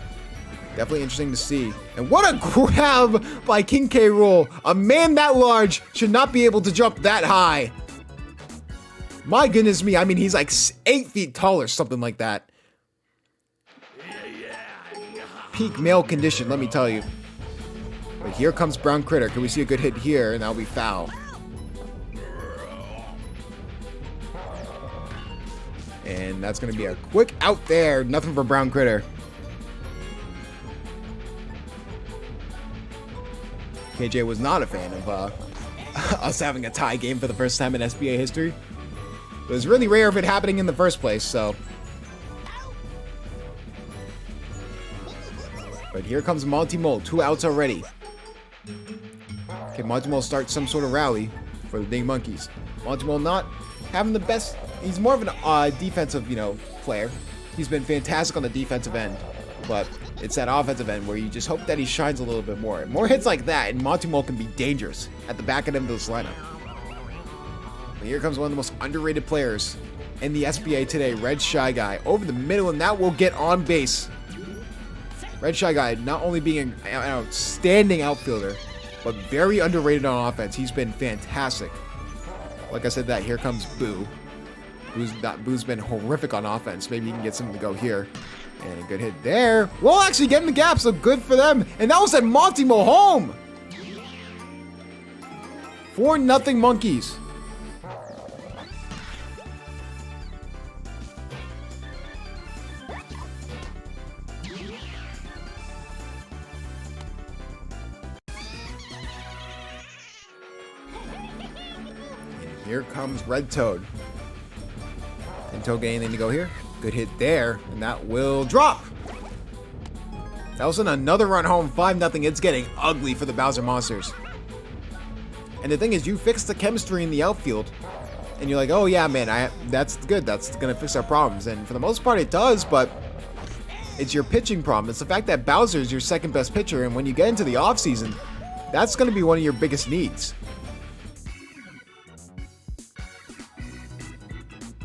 definitely interesting to see. And what a grab by King K. Rool. A man that large should not be able to jump that high. My goodness me, I mean, he's like 8 feet tall or something like that. Peak male condition, let me tell you. But here comes Brown Critter. Can we see a good hit here? And that'll be foul. And that's going to be a quick out there. Nothing for Brown Critter. KJ was not a fan of us having a tie game for the first time in SBA history. It was really rare of it happening in the first place, so. But here comes Monty Mole, 2 outs already. Okay, Monty Mole starts some sort of rally for the Ding Monkeys. Monty Mole not having the best, he's more of an defensive, player. He's been fantastic on the defensive end, but it's that offensive end where you just hope that he shines a little bit more. More hits like that, and Monty Mole can be dangerous at the back end of this lineup. And here comes one of the most underrated players in the SBA today, Red Shy Guy, over the middle, and that will get on base. Red Shy Guy not only being an outstanding outfielder, but very underrated on offense. He's been fantastic. Like I said, here comes Boo. Boo's been horrific on offense. Maybe he can get something to go here. And a good hit there. Well, actually getting the gap, so good for them. And that was at Monty Mo home. 4-0 Monkeys. Here comes Red Toad. And Toad getting anything to go here? Good hit there, and that will drop. That was another run home, 5-0. It's getting ugly for the Bowser Monsters. And the thing is, you fix the chemistry in the outfield, and you're like, oh yeah, man, that's good. That's gonna fix our problems. And for the most part, it does. But it's your pitching problem. It's the fact that Bowser is your second best pitcher, and when you get into the offseason, that's gonna be one of your biggest needs.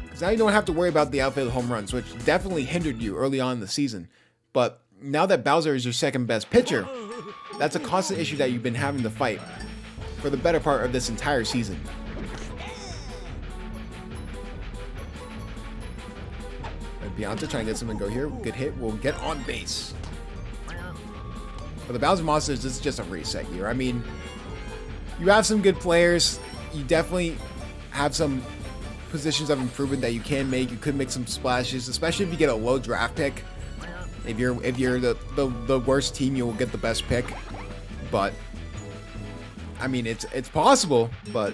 Because now you don't have to worry about the outfield home runs, which definitely hindered you early on in the season. But now that Bowser is your second best pitcher, that's a constant issue that you've been having to fight for the better part of this entire season. And Beyonce trying to get something to go here. Good hit. We'll get on base. For the Bowser Monsters, this is just a reset year. I mean, you have some good players. You definitely have some positions of improvement that you can make. You could make some splashes, especially if you get a low draft pick. If you're the worst team, you will get the best pick. But I mean, it's possible, but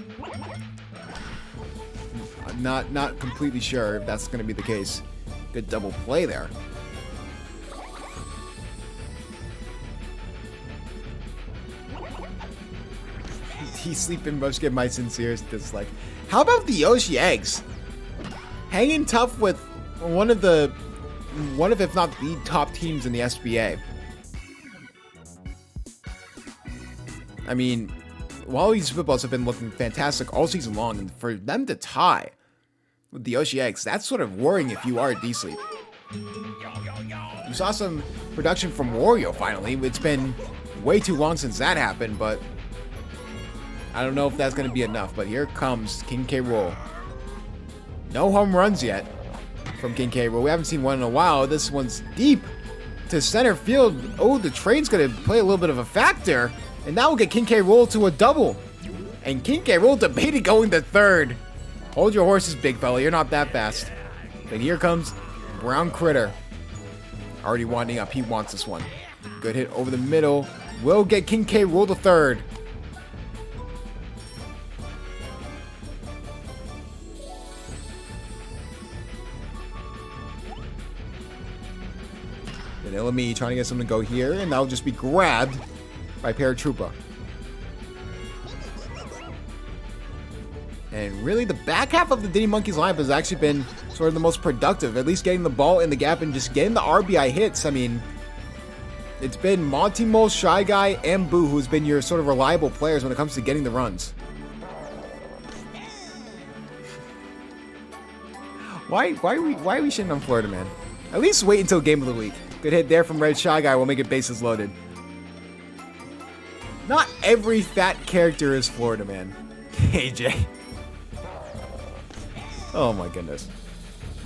I'm not completely sure if that's going to be the case. Good double play there. He's sleeping. Most give my sincerest dislike. How about the Yoshi eggs? Hanging tough with one of if not the top teams in the SBA. I mean, Wally's footballs have been looking fantastic all season long, and for them to tie with the Yoshi eggs, that's sort of worrying if you are D-Sleep. You saw some production from Wario finally. It's been way too long since that happened, but I don't know if that's going to be enough. But here comes King K. Rool. No home runs yet from King K. Rool. We haven't seen one in a while. This one's deep to center field. Oh, the trade's going to play a little bit of a factor. And now we'll get King K. Rool to a double. And King K. Rool debated going to third. Hold your horses, big fella. You're not that fast. But here comes Brown Critter. Already winding up. He wants this one. Good hit over the middle. We'll get King K. Rool to third. And Illumi trying to get something to go here. And that'll just be grabbed by Paratroopa. And really, the back half of the Diddy Monkeys lineup has actually been sort of the most productive, at least getting the ball in the gap and just getting the RBI hits. I mean, it's been Monty Mole, Shy Guy, and Boo who's been your sort of reliable players when it comes to getting the runs. Why are we shitting on Florida Man? At least wait until game of the week. Good hit there from Red Shy Guy. We'll make it bases loaded. Not every fat character is Florida Man. AJ. Oh my goodness.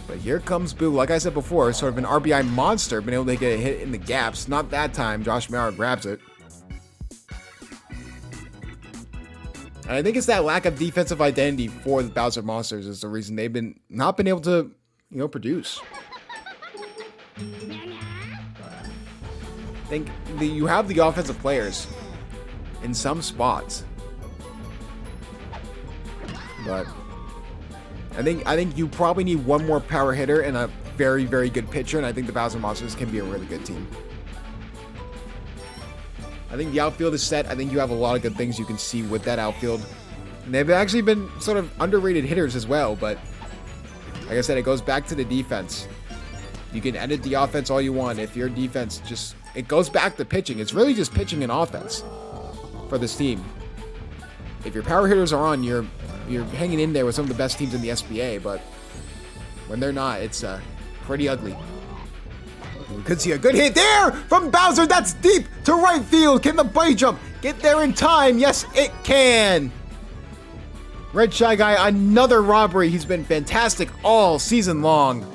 But here comes Boo. Like I said before, sort of an RBI monster. Been able to get a hit in the gaps. Not that time. Josh Mauer grabs it. And I think it's that lack of defensive identity for the Bowser Monsters is the reason they've not been able to, produce. I think you have the offensive players in some spots, but I think you probably need one more power hitter and a very, very good pitcher, and I think the Bowser Monsters can be a really good team. I think the outfield is set. I think you have a lot of good things you can see with that outfield. And they've actually been sort of underrated hitters as well, but like I said, it goes back to the defense. You can edit the offense all you want. If your defense it goes back to pitching. It's really just pitching and offense for this team. If your power hitters are on, you're hanging in there with some of the best teams in the SBA, but when they're not, it's pretty ugly. We could see a good hit there from Bowser. That's deep to right field. Can the body jump get there in time? Yes, it can. Red Shy Guy, another robbery. He's been fantastic all season long.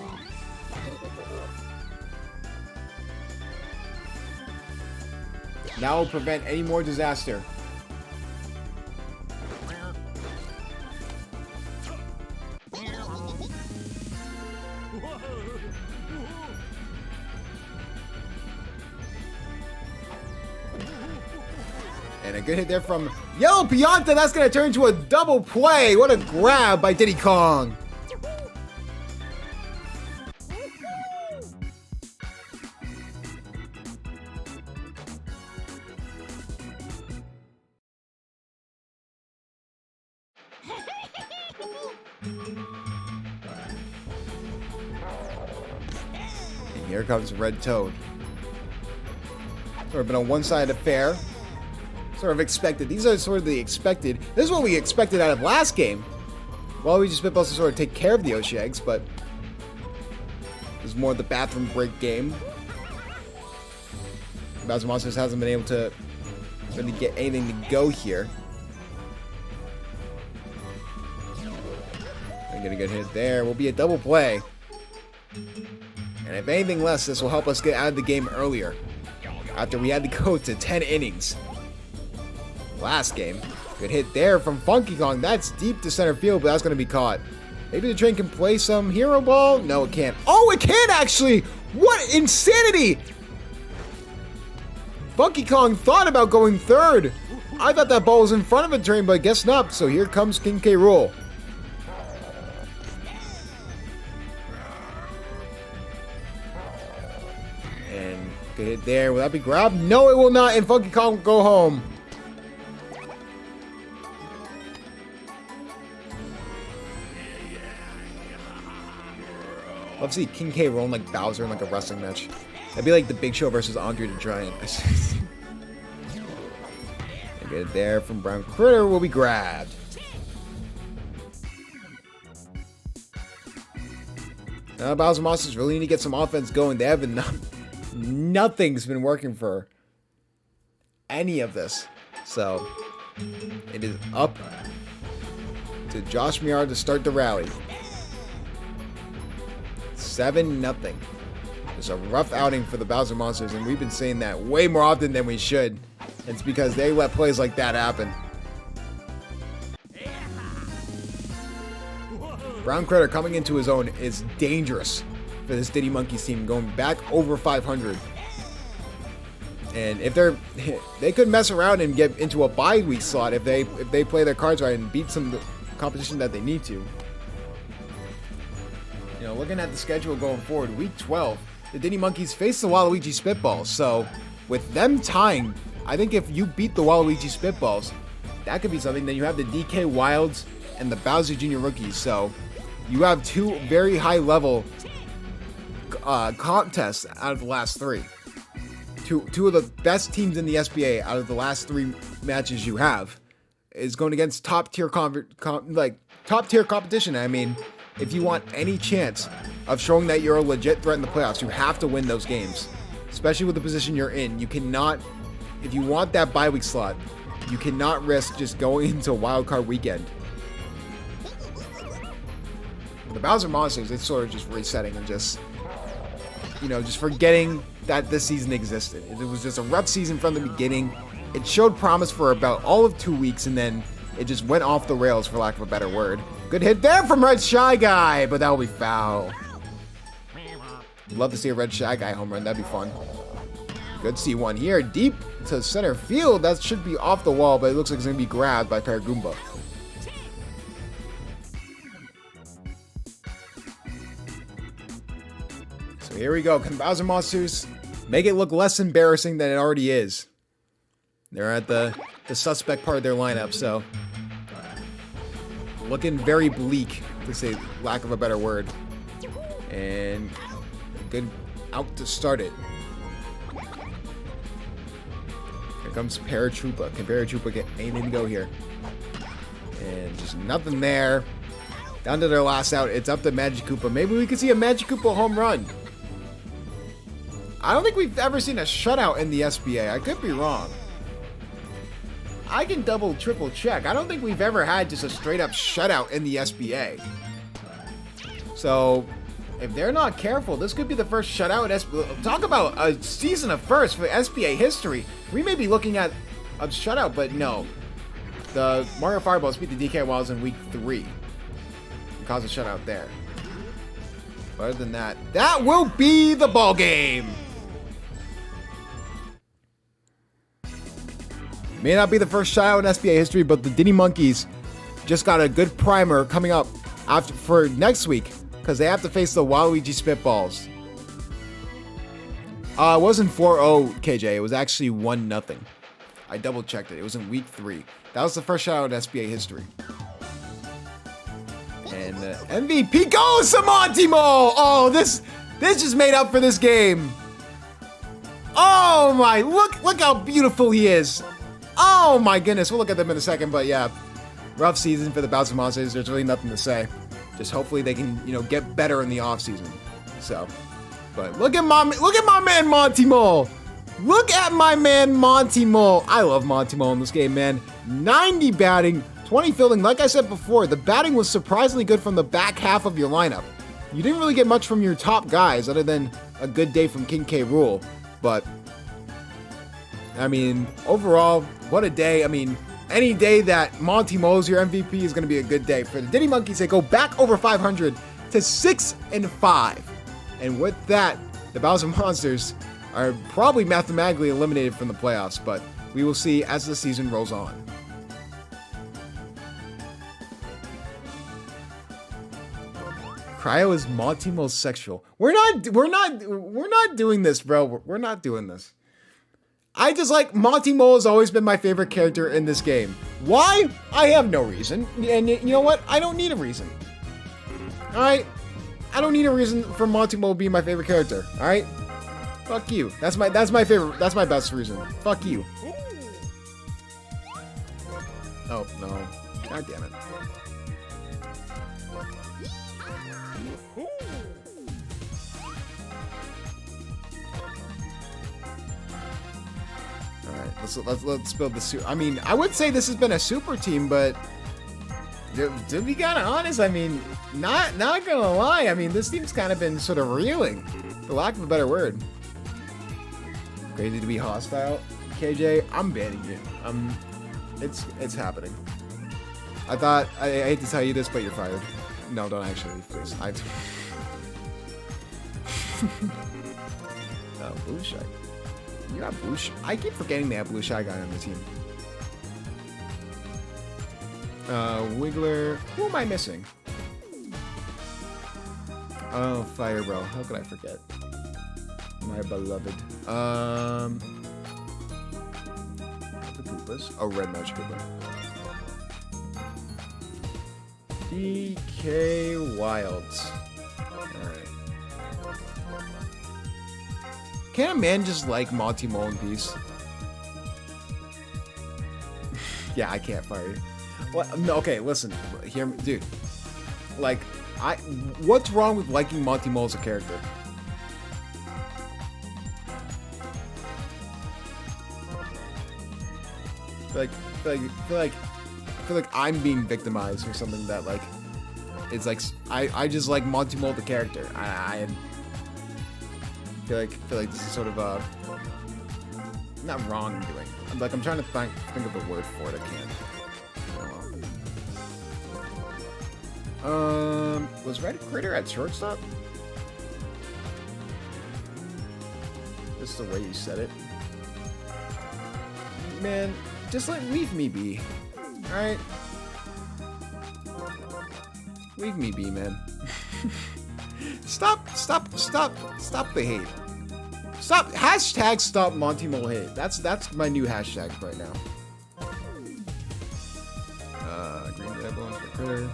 Now will prevent any more disaster. And a good hit there from Yellow Pianta. That's going to turn into a double play. What a grab by Diddy Kong. And here comes Red Toad. Sort of been a one-sided affair. Sort of expected. These are sort of the expected. This is what we expected out of last game. Waluigi Spitballs to sort of take care of the Yoshi eggs, but this is more the bathroom break game. Bowser Monsters hasn't been able to really get anything to go here. I'm gonna get a hit there. Will be a double play. And if anything less, this will help us get out of the game earlier. After we had to go to 10 innings. Last game. Good hit there from Funky Kong. That's deep to center field, but that's going to be caught. Maybe the train can play some hero ball? No, it can't. Oh, it can actually! What insanity! Funky Kong thought about going third. I thought that ball was in front of a train, but I guess not. So here comes King K. Rool. And good hit there. Will that be grabbed? No, it will not. And Funky Kong will go home. Love to see King K. rolling like Bowser in like a wrestling match. That'd be like the Big Show versus Andre the Giant. Get it there from Brown Critter will be grabbed. Now Bowser Monsters really need to get some offense going. They haven't. Nothing's been working for any of this. So it is up to Josh Miard to start the rally. 7-0. It's a rough outing for the Bowser Monsters, and we've been saying that way more often than we should. It's because they let plays like that happen. Brown Critter coming into his own is dangerous for this Diddy Monkeys team, going back over 500. And if they could mess around and get into a bye week slot if they play their cards right and beat some of the competition that they need to. You know, looking at the schedule going forward, week 12, the Diddy Monkeys face the Waluigi Spitballs. So with them tying, I think if you beat the Waluigi Spitballs, that could be something. Then you have the DK Wilds and the Bowser Jr. Rookies. So you have two very high level contests out of the last three. Two of the best teams in the SBA out of the last three matches you have is going against top tier competition. I mean, if you want any chance of showing that you're a legit threat in the playoffs, you have to win those games, especially with the position you're in. You cannot, if you want that bye week slot, you cannot risk just going into wild card weekend. The Bowser Monsters, it's sort of just resetting and just, you know, just forgetting that this season existed. It was just a rough season from the beginning. It showed promise for about all of 2 weeks, and then it just went off the rails, for lack of a better word. Good hit there from Red Shy Guy, but that will be foul. Love to see a Red Shy Guy home run. That'd be fun. Good C1 here, deep to center field. That should be off the wall, but it looks like it's going to be grabbed by Paragoomba. So here we go. Can Bowser Monsters make it look less embarrassing than it already is? They're at the suspect part of their lineup, so looking very bleak, to say lack of a better word. And a good out to start it. Here comes Paratroopa. Can Paratroopa get anything to go here? And just nothing there. Down to their last out. It's up to Magic Koopa. Maybe we could see a Magic Koopa home run. I don't think we've ever seen a shutout in the SBA. I could be wrong. I can double, triple check. I don't think we've ever had just a straight up shutout in the SBA. So, if they're not careful, this could be the first shutout in SBA. Talk about a season of first for SBA history. We may be looking at a shutout, but no. The Mario Fireballs beat the DK Wilds in week 3. And caused a shutout there. But other than that, that will be the ball game. May not be the first shutout in SBA history, but the Diddy Monkeys just got a good primer coming up for next week, because they have to face the Waluigi Spitballs. It wasn't 4-0, KJ. It was actually 1-0. I double checked it. It was in week 3. That was the first shutout in SBA history. And MVP goes to Monty Mole. Oh, this just made up for this game. Oh my, look how beautiful he is. Oh my goodness, we'll look at them in a second, but yeah, rough season for the Bouncing Monsters. There's really nothing to say. Just hopefully they can, get better in the off season. So, but look at my man Monty Mole. Look at my man Monty Mole. I love Monty Mole in this game, man. 90 batting, 20 fielding. Like I said before, the batting was surprisingly good from the back half of your lineup. You didn't really get much from your top guys other than a good day from King K. Rool. But, I mean, overall, what a day. I mean, any day that Monty Mole's your MVP is going to be a good day. For the Diddy Monkeys, they go back over 500 to 6-5. And with that, the Bouncing Monsters are probably mathematically eliminated from the playoffs, but we will see as the season rolls on. Cryo is Monty Mole's sexual. We're not doing this, bro. We're not doing this. I just like Monty Mole has always been my favorite character in this game. Why? I have no reason. And you know what? I don't need a reason. All right? I don't need a reason for Monty Mole being my favorite character. All right? Fuck you. That's my favorite. That's my best reason. Fuck you. Oh, no. God damn it. Let's build the super. I mean, I would say this has been a super team, but to be kind of honest, I mean, not gonna lie. I mean, this team's kind of been sort of reeling, for lack of a better word. Crazy to be hostile, KJ. I'm banning you. It's happening. I hate to tell you this, but you're fired. No, don't actually leave, please. Blue Shy. You got Blue Shy. I keep forgetting they have Blue Shy Guy on the team. Wiggler. Who am I missing? Oh, Fire Bro. How could I forget? My beloved. The Koopas. Oh, Red Magic Koopa. DK Wilds. Alright. Can't a man just like Monty Mole in peace? Yeah, I can't fire you. What? No, okay, listen. Hear me, dude. Like, what's wrong with liking Monty Mole as a character? I feel like I'm being victimized or something that like it's like I just like Monty Mole the character. I feel like this is sort of not wrongdoing. I'm trying to think of the word for it. I can't. Was Red Critter at shortstop? Just the way you said it, man. Just leave me be. Alright? Leave me be, man. Stop the hate. Hashtag stop Monty Mole hate. That's my new hashtag right now. Green Devil for Critter.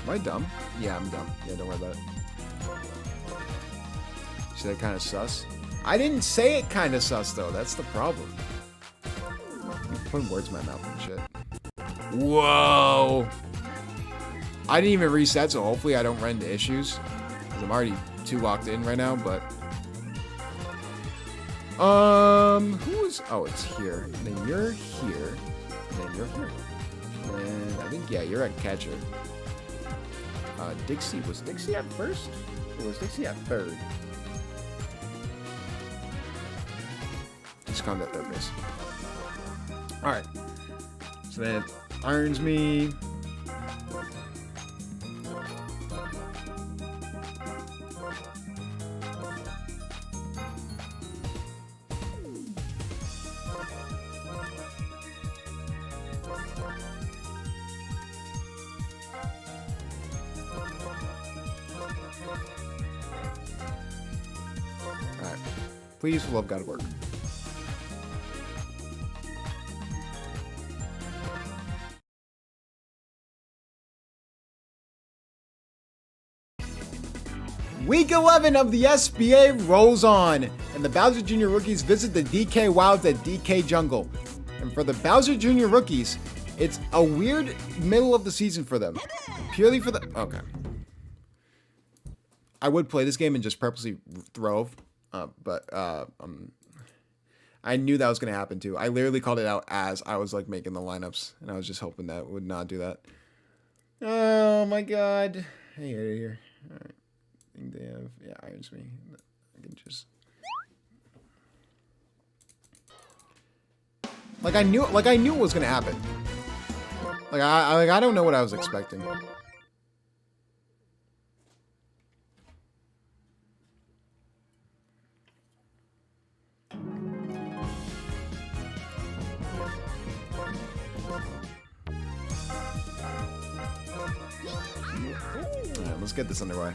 Am I dumb? Yeah, I'm dumb. Yeah, don't worry about it. See that kind of sus? I didn't say it kind of sus, though. That's the problem. I'm putting words in my mouth and shit. Whoa! I didn't even reset, so hopefully I don't run into issues. Because I'm already too locked in right now, but... who's... Oh, it's here. And then you're here. And then you're here. And I think, yeah, you're at catcher. Dixie. Was Dixie at first? Or was Dixie at third? Just calm that third base. Alright. So that irons me. Please, for love of God, work. Week 11 of the SBA rolls on, and the Bowser Jr. rookies visit the DK Wilds at DK Jungle. And for the Bowser Jr. rookies, it's a weird middle of the season for them. Purely for the... Okay. I would play this game and just purposely throw, but I knew that was going to happen too. I literally called it out as I was like making the lineups, and I was just hoping that it would not do that. Oh my god. Hey, here. All right. I think they have, yeah, irons me. I can just... Like I knew it was gonna happen. I don't know what I was expecting. Alright, let's get this underway.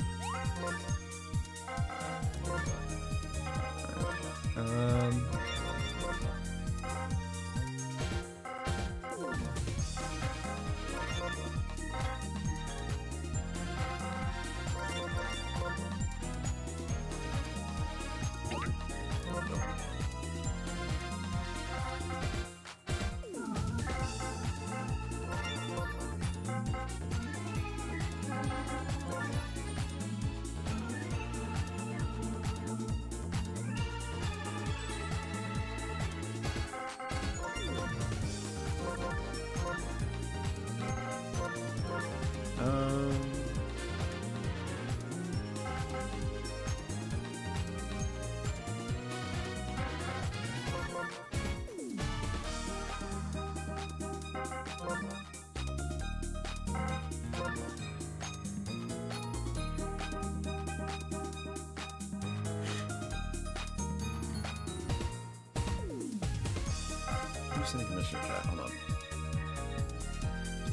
Hold on.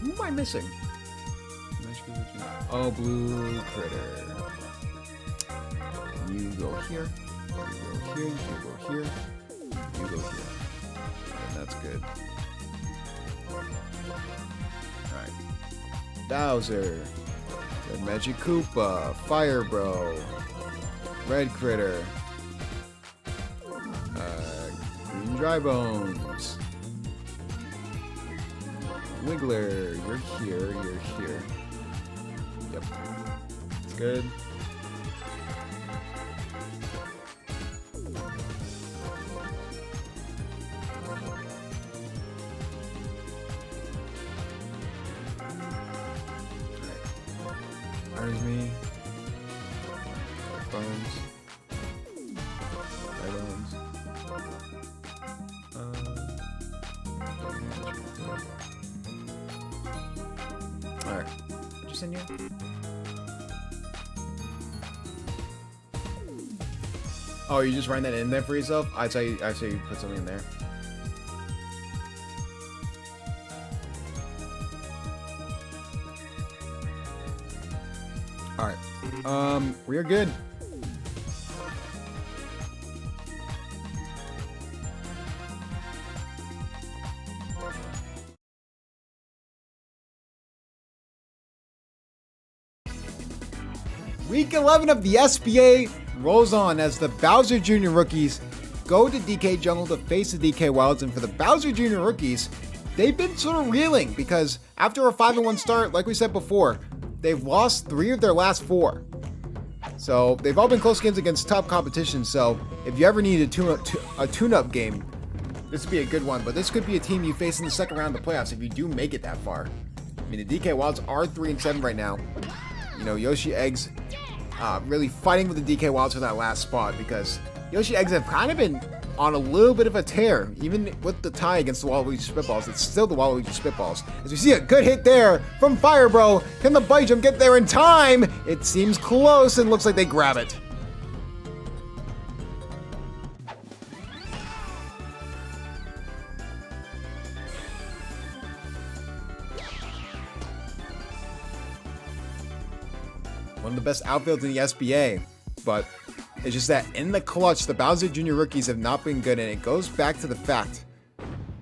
Who am I missing? Oh, blue critter. You go here. You go here. You go here. You go here. And that's good. Alright. Bowser. Red Magic Koopa. Fire Bro. Red Critter. Green Dry Bones. Wiggler, you're here. Yep. It's good. Alright. There's me. Bones. Bones. Alright. Just in here. Oh, you just writing that in there for yourself? I say you put something in there. Alright. We are good. Week 11 of the SBA rolls on as the Bowser Jr. rookies go to DK Jungle to face the DK Wilds. And for the Bowser Jr. rookies, they've been sort of reeling because after a 5-1 start, like we said before, they've lost 3 of their last 4. So they've all been close games against top competition. So if you ever need a tune-up game, this would be a good one. But this could be a team you face in the second round of the playoffs if you do make it that far. I mean, the DK Wilds are 3-7 right now. You know, Yoshi Eggs really fighting with the DK Wilds for that last spot because Yoshi Eggs have kind of been on a little bit of a tear. Even with the tie against the Waluigi Spitballs, it's still the Waluigi Spitballs. As we see a good hit there from Fire Bro. Can the bite jump get there in time? It seems close and looks like they grab it. One of the best outfields in the SBA, but It's just that in the clutch, the Bowser Jr. rookies have not been good, and it goes back to the fact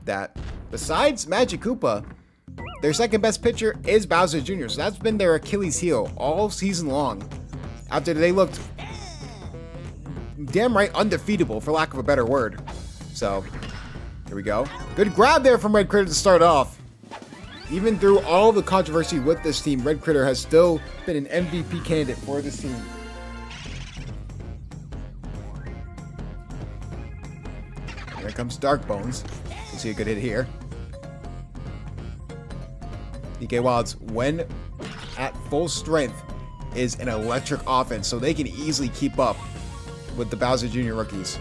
that besides Magic Koopa, their second best pitcher is Bowser Jr. So that's been their Achilles heel all season long. After they looked damn right undefeatable, for lack of a better word. So, here we go. Good grab there from Red Critter to start off. Even through all the controversy with this team, Red Critter has still been an MVP candidate for this team. Here comes Dark Bones. We'll see a good hit here. DK Wilds, when at full strength, is an electric offense, so they can easily keep up with the Bowser Jr. rookies.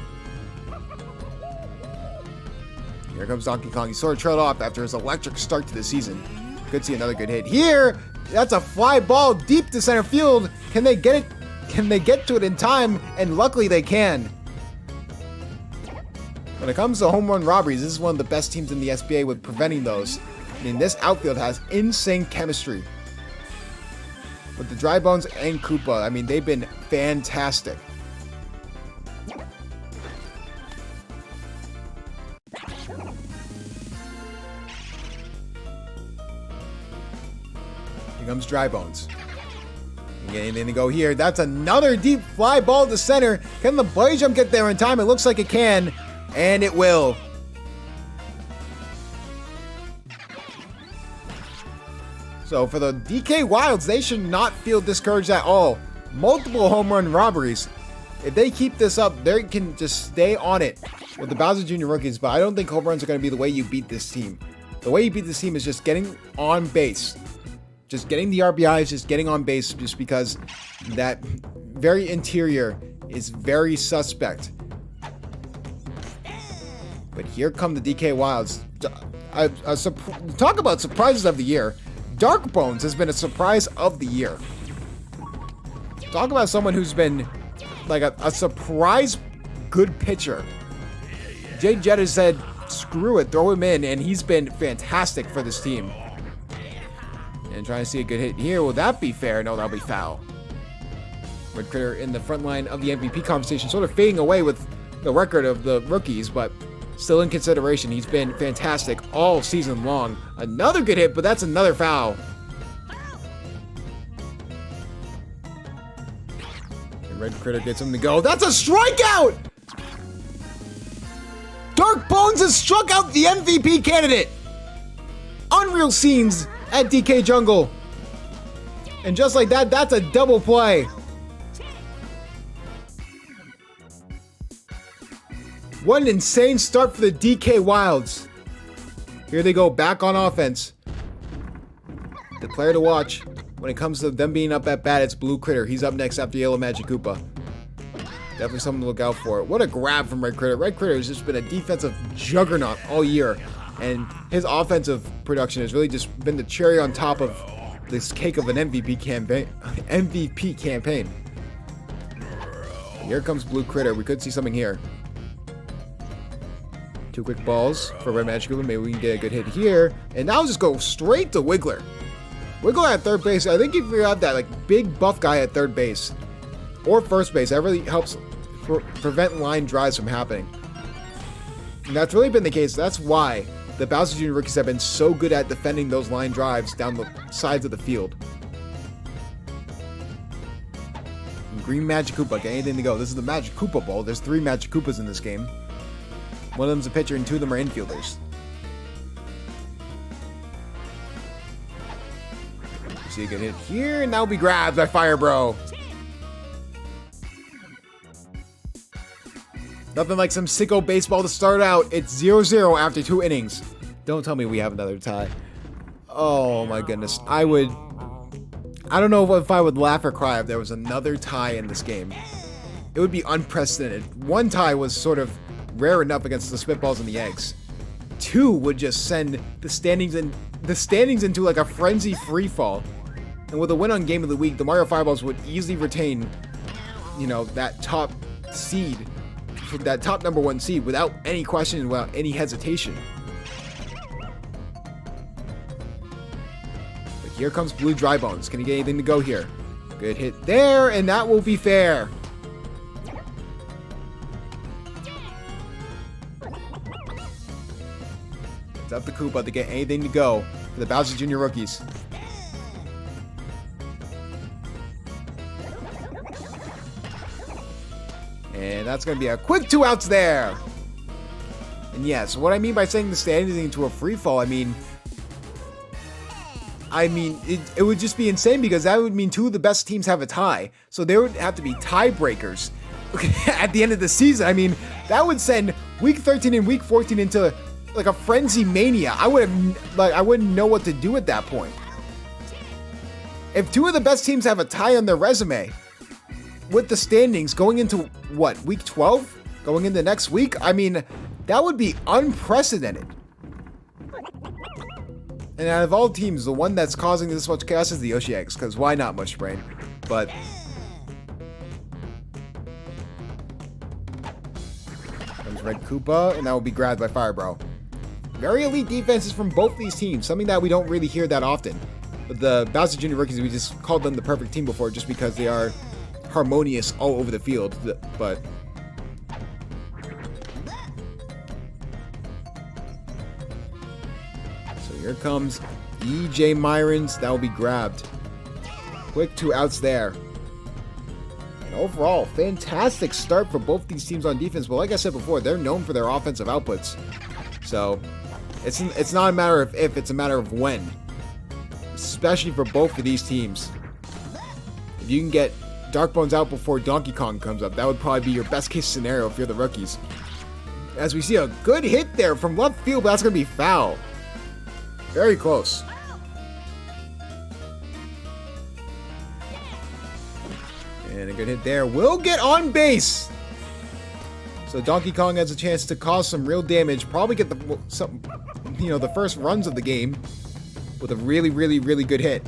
Here comes Donkey Kong. He sort of trailed off after his electric start to the season. Could see another good hit here. That's a fly ball deep to center field. Can they get it? Can they get to it in time? And luckily they can. When it comes to home run robberies, this is one of the best teams in the SBA with preventing those. I mean, this outfield has insane chemistry. With the Dry Bones and Koopa, I mean, they've been fantastic. Here comes Dry Bones. Anything to go here. That's another deep fly ball to center. Can the play jump get there in time? It looks like it can, and it will. So for the DK Wilds, they should not feel discouraged at all. Multiple home run robberies. If they keep this up, they can just stay on it with the Bowser Jr. rookies, but I don't think home runs are going to be the way you beat this team. The way you beat this team is just getting on base. Just getting the RBIs, just getting on base, just because that very interior is very suspect. But here come the DK Wilds. Talk about surprises of the year. Dark Bones has been a surprise of the year. Talk about someone who's been like a surprise good pitcher. Jay Jetta said, screw it, throw him in, and he's been fantastic for this team. And trying to see a good hit here. Will that be fair? No, that'll be foul. Red Critter in the front line of the MVP conversation, sort of fading away with the record of the rookies, but still in consideration. He's been fantastic all season long. Another good hit, but that's another foul. And Red Critter gets him to go. That's a strikeout! Dark Bones has struck out the MVP candidate. Unreal scenes at DK Jungle. And just like that, that's a double play. What an insane start for the DK Wilds. Here they go, back on offense. The player to watch when it comes to them being up at bat, it's Blue Critter. He's up next after Yellow Magic Koopa. Definitely something to look out for. What a grab from Red Critter. Red Critter has just been a defensive juggernaut all year. And his offensive production has really just been the cherry on top of this cake of an MVP campaign. Here comes Blue Critter. We could see something here. Two quick balls for Red Magic Koopa. Maybe we can get a good hit here. And now just go straight to Wiggler. Wiggler at third base. I think if you have that like big buff guy at third base or first base, that really helps prevent line drives from happening. And that's really been the case. That's why the Bowser Jr. rookies have been so good at defending those line drives down the sides of the field. And Green Magic Koopa, get anything to go. This is the Magic Koopa Bowl. There's 3 Magic Koopas in this game. One of them's a pitcher and 2 of them are infielders. See a good hit here, and that'll be grabbed by Fire Bro. Nothing like some sicko baseball to start out. It's 0-0 after 2 innings. Don't tell me we have another tie. Oh my goodness. I don't know if I would laugh or cry if there was another tie in this game. It would be unprecedented. 1 tie was sort of rare enough against the Spitballs and the Eggs. 2 would just send the standings into like a frenzy free fall. And with a win on Game of the Week, the Mario Fireballs would easily retain, you know, that top seed, that top number 1 seed without any question, without any hesitation. But here comes Blue Dry Bones. Can he get anything to go here? Good hit there, and that will be fair. It's up to Koopa to get anything to go for the Bowser Jr. rookies. And that's going to be a quick 2 outs there. And yes, what I mean by saying the standings into a free fall, I mean, it would just be insane because that would mean 2 of the best teams have a tie. So there would have to be tiebreakers at the end of the season. I mean, that would send week 13 and week 14 into like a frenzy mania. I wouldn't know what to do at that point. If 2 of the best teams have a tie on their resume with the standings going into what, week 12? Going into next week? I mean, that would be unprecedented. And out of all teams, the one that's causing this much chaos is the Yoshi Eggs, because why not, Mush Brain? But comes Red Koopa, and that will be grabbed by Fire Bro. Very elite defenses from both these teams, something that we don't really hear that often. But the Bowser Jr. rookies, we just called them the perfect team before just because they are harmonious all over the field. But here comes EJ Myrons. That will be grabbed. Quick 2 outs there. And overall, fantastic start for both these teams on defense. But like I said before, they're known for their offensive outputs. So it's not a matter of if, it's a matter of when. Especially for both of these teams. If you can get Dark Bones out before Donkey Kong comes up, that would probably be your best case scenario if you're the rookies. As we see a good hit there from left field, but that's going to be foul. Very close. And a good hit there. Will get on base. So Donkey Kong has a chance to cause some real damage. Probably get the first runs of the game with a really, really, really good hit.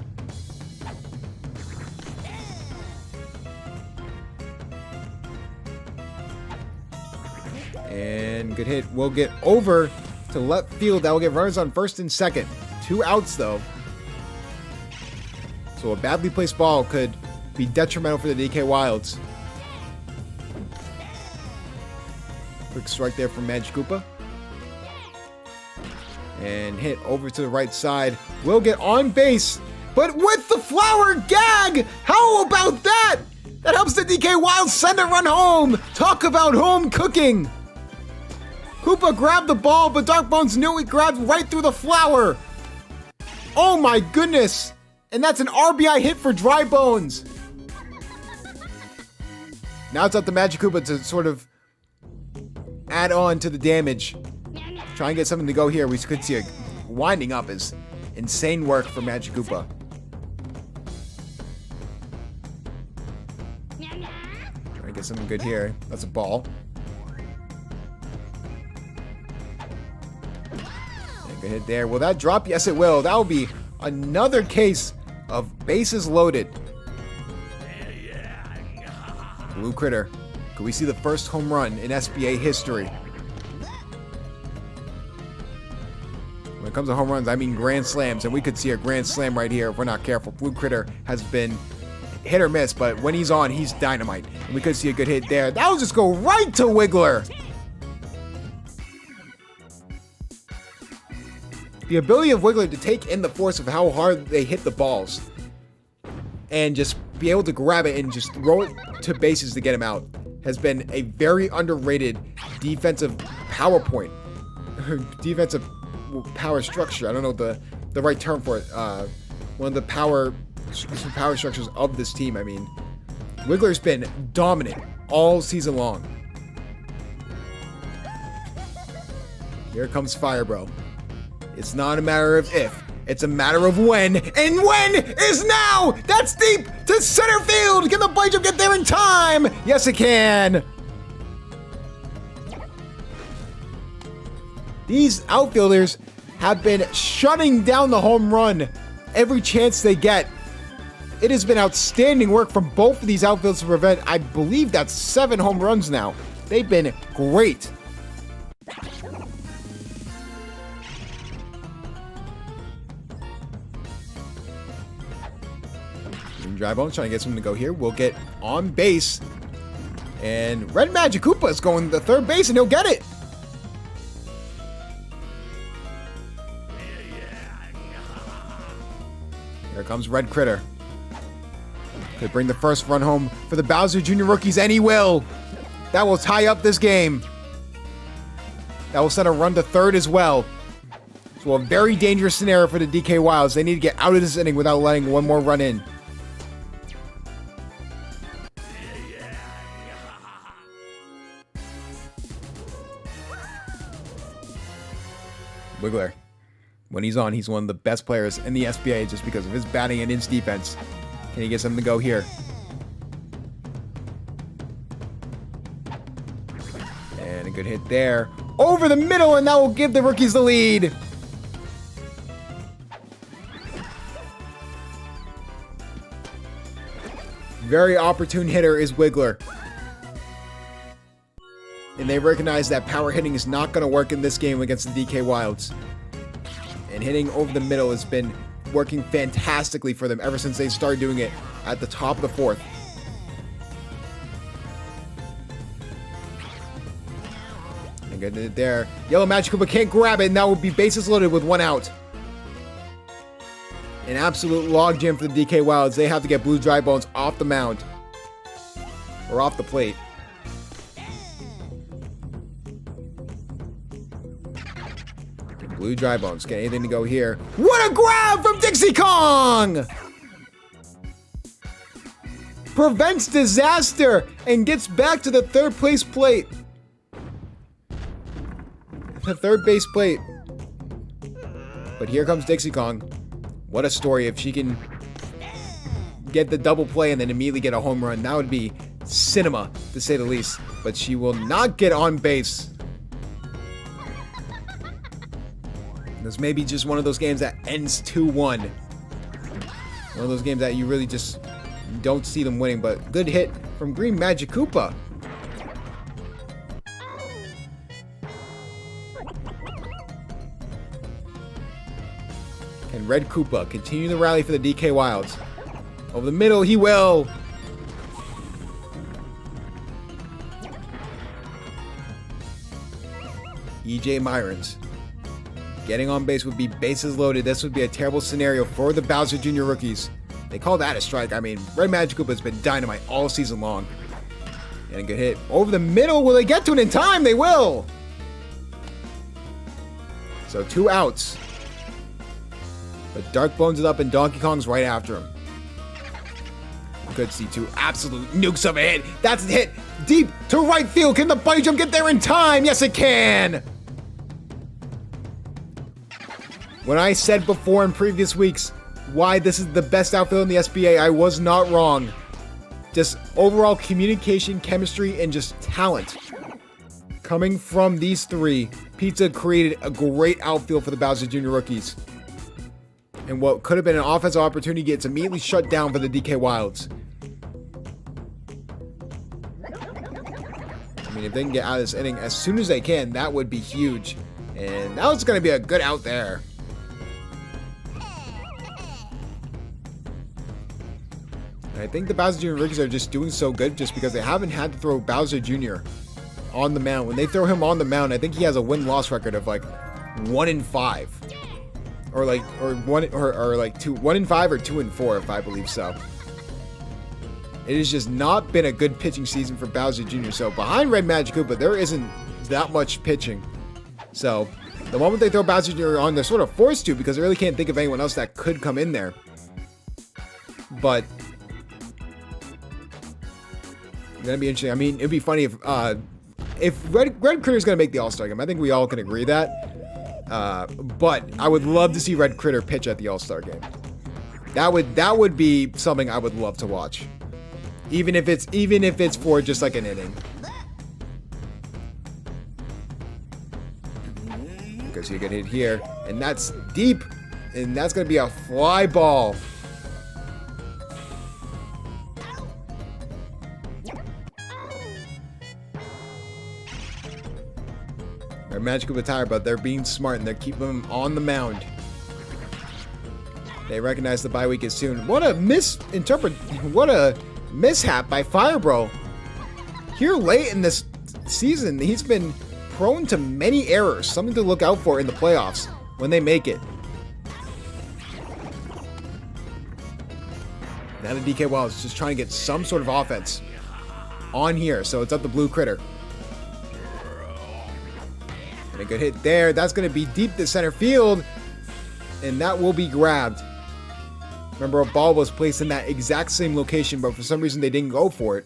And good hit. Will get over to left field. That will get runners on first and second. 2 outs though. So a badly placed ball could be detrimental for the DK Wilds. Quick strike there from Magic Koopa. And hit over to the right side. Will get on base, but with the flower gag! How about that? That helps the DK Wilds send a run home. Talk about home cooking. Koopa grabbed the ball, but Dark Bones knew he grabbed right through the flower. Oh my goodness. And that's an RBI hit for Dry Bones. Now it's up to Magic Koopa to sort of add on to the damage. Try and get something to go here. We could see a winding up is insane work for Magic Koopa. Try and get something good here. That's a ball. Good hit there. Will that drop? Yes, it will. That will be another case of bases loaded. Blue Critter. Could we see the first home run in SBA history? When it comes to home runs, I mean grand slams, and we could see a grand slam right here if we're not careful. Blue Critter has been hit or miss, but when he's on, he's dynamite. And we could see a good hit there. That will just go right to Wiggler. The ability of Wiggler to take in the force of how hard they hit the balls and just be able to grab it and just throw it to bases to get him out has been a very underrated defensive power point. Defensive power structure. I don't know the right term for it. One of the power structures of this team. I mean, Wiggler's been dominant all season long. Here comes Fire Bro. It's not a matter of if, it's a matter of when, and when is now! That's deep to center field! Can the ball jump get there in time? Yes, it can! These outfielders have been shutting down the home run every chance they get. It has been outstanding work from both of these outfielders to prevent, I believe that's 7 home runs now. They've been great. Dry Bones trying to get something to go here. We'll get on base. And Red Magic Koopa is going to third base and he'll get it. Here comes Red Critter. Could bring the first run home for the Bowser Jr. rookies, and he will. That will tie up this game. That will set a run to third as well. So a very dangerous scenario for the DK Wilds. They need to get out of this inning without letting one more run in. Wiggler. When he's on, he's one of the best players in the SBA just because of his batting and his defense. Can he get something to go here? And a good hit there. Over the middle, and that will give the rookies the lead. Very opportune hitter is Wiggler. And they recognize that power hitting is not going to work in this game against the DK Wilds. And hitting over the middle has been working fantastically for them ever since they started doing it at the top of the fourth. And getting it there. Yellow Magic Koopa can't grab it, and that will be bases loaded with one out. An absolute logjam for the DK Wilds. They have to get Blue Dry Bones off the mound. Or off the plate. Blue Dry Bones. Get anything to go here. What a grab from Dixie Kong! Prevents disaster and gets back to the third place plate. The third base plate. But here comes Dixie Kong. What a story if she can get the double play and then immediately get a home run. That would be cinema, to say the least. But she will not get on base. This may be just one of those games that ends 2-1. One of those games that you really just don't see them winning, but good hit from Green Magic Koopa. Can Red Koopa continue the rally for the DK Wilds? Over the middle, he will. EJ Myrons. Getting on base would be bases loaded. This would be a terrible scenario for the Bowser Jr. rookies. They call that a strike. I mean, Red Magic Koopa has been dynamite all season long. And a good hit over the middle. Will they get to it in time? They will. So 2 outs. But Dark Bones it up and Donkey Kong's right after him. Good see 2 absolute nukes of a hit. That's a hit deep to right field. Can the bunny jump get there in time? Yes, it can. When I said before in previous weeks why this is the best outfield in the SBA, I was not wrong. Just overall communication, chemistry, and just talent. Coming from these three, Pizza created a great outfield for the Bowser Jr. rookies. And what could have been an offensive opportunity gets immediately shut down for the DK Wilds. I mean, if they can get out of this inning as soon as they can, that would be huge. And that was going to be a good out there. I think the Bowser Jr. rookies are just doing so good just because they haven't had to throw Bowser Jr. on the mound. When they throw him on the mound, I think he has a win-loss record of like 1-5. Or like 1-5 or 2-4, if I believe so. It has just not been a good pitching season for Bowser Jr. So behind Red Magic Koopa, there isn't that much pitching. So the moment they throw Bowser Jr. on, they're sort of forced to because they really can't think of anyone else that could come in there. But it's gonna be interesting. I mean, it'd be funny if Red Critter's gonna make the All-Star game. I think we all can agree that. But I would love to see Red Critter pitch at the All-Star game. That would be something I would love to watch. Even if it's for just like an inning. Because you get hit here, and that's deep, and that's gonna be a fly ball. They're magical with tire, but they're being smart and they're keeping him on the mound. They recognize the bye week is soon. What a mishap by Firebro. Here late in this season, he's been prone to many errors. Something to look out for in the playoffs when they make it. Now the DK Wild is just trying to get some sort of offense on here. So it's up to Blue Critter. And a good hit there. That's going to be deep to center field. And that will be grabbed. Remember, a ball was placed in that exact same location, but for some reason they didn't go for it.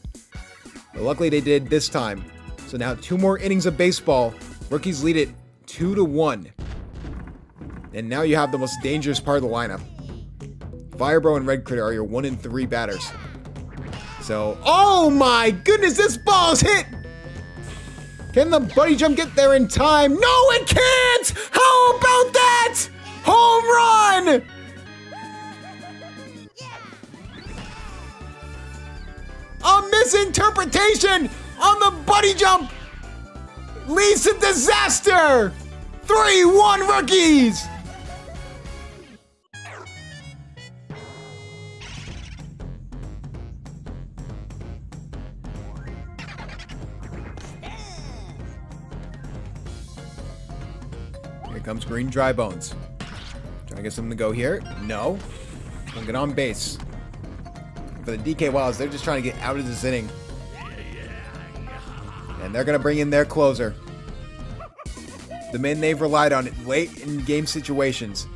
But luckily they did this time. So now 2 more innings of baseball. Rookies lead it 2-1. And now you have the most dangerous part of the lineup. Firebro and Red Critter are your 1 and 3 batters. So, oh my goodness, this ball's hit! Can the buddy jump get there in time? No, it can't! How about that? Home run! A misinterpretation on the buddy jump leads to disaster! 3-1 Rookies! Here comes Green Dry Bones. Trying to get something to go here. No. Don't get on base. For the DK Wilds, they're just trying to get out of this inning. And they're going to bring in their closer. The man they've relied on late in game situations.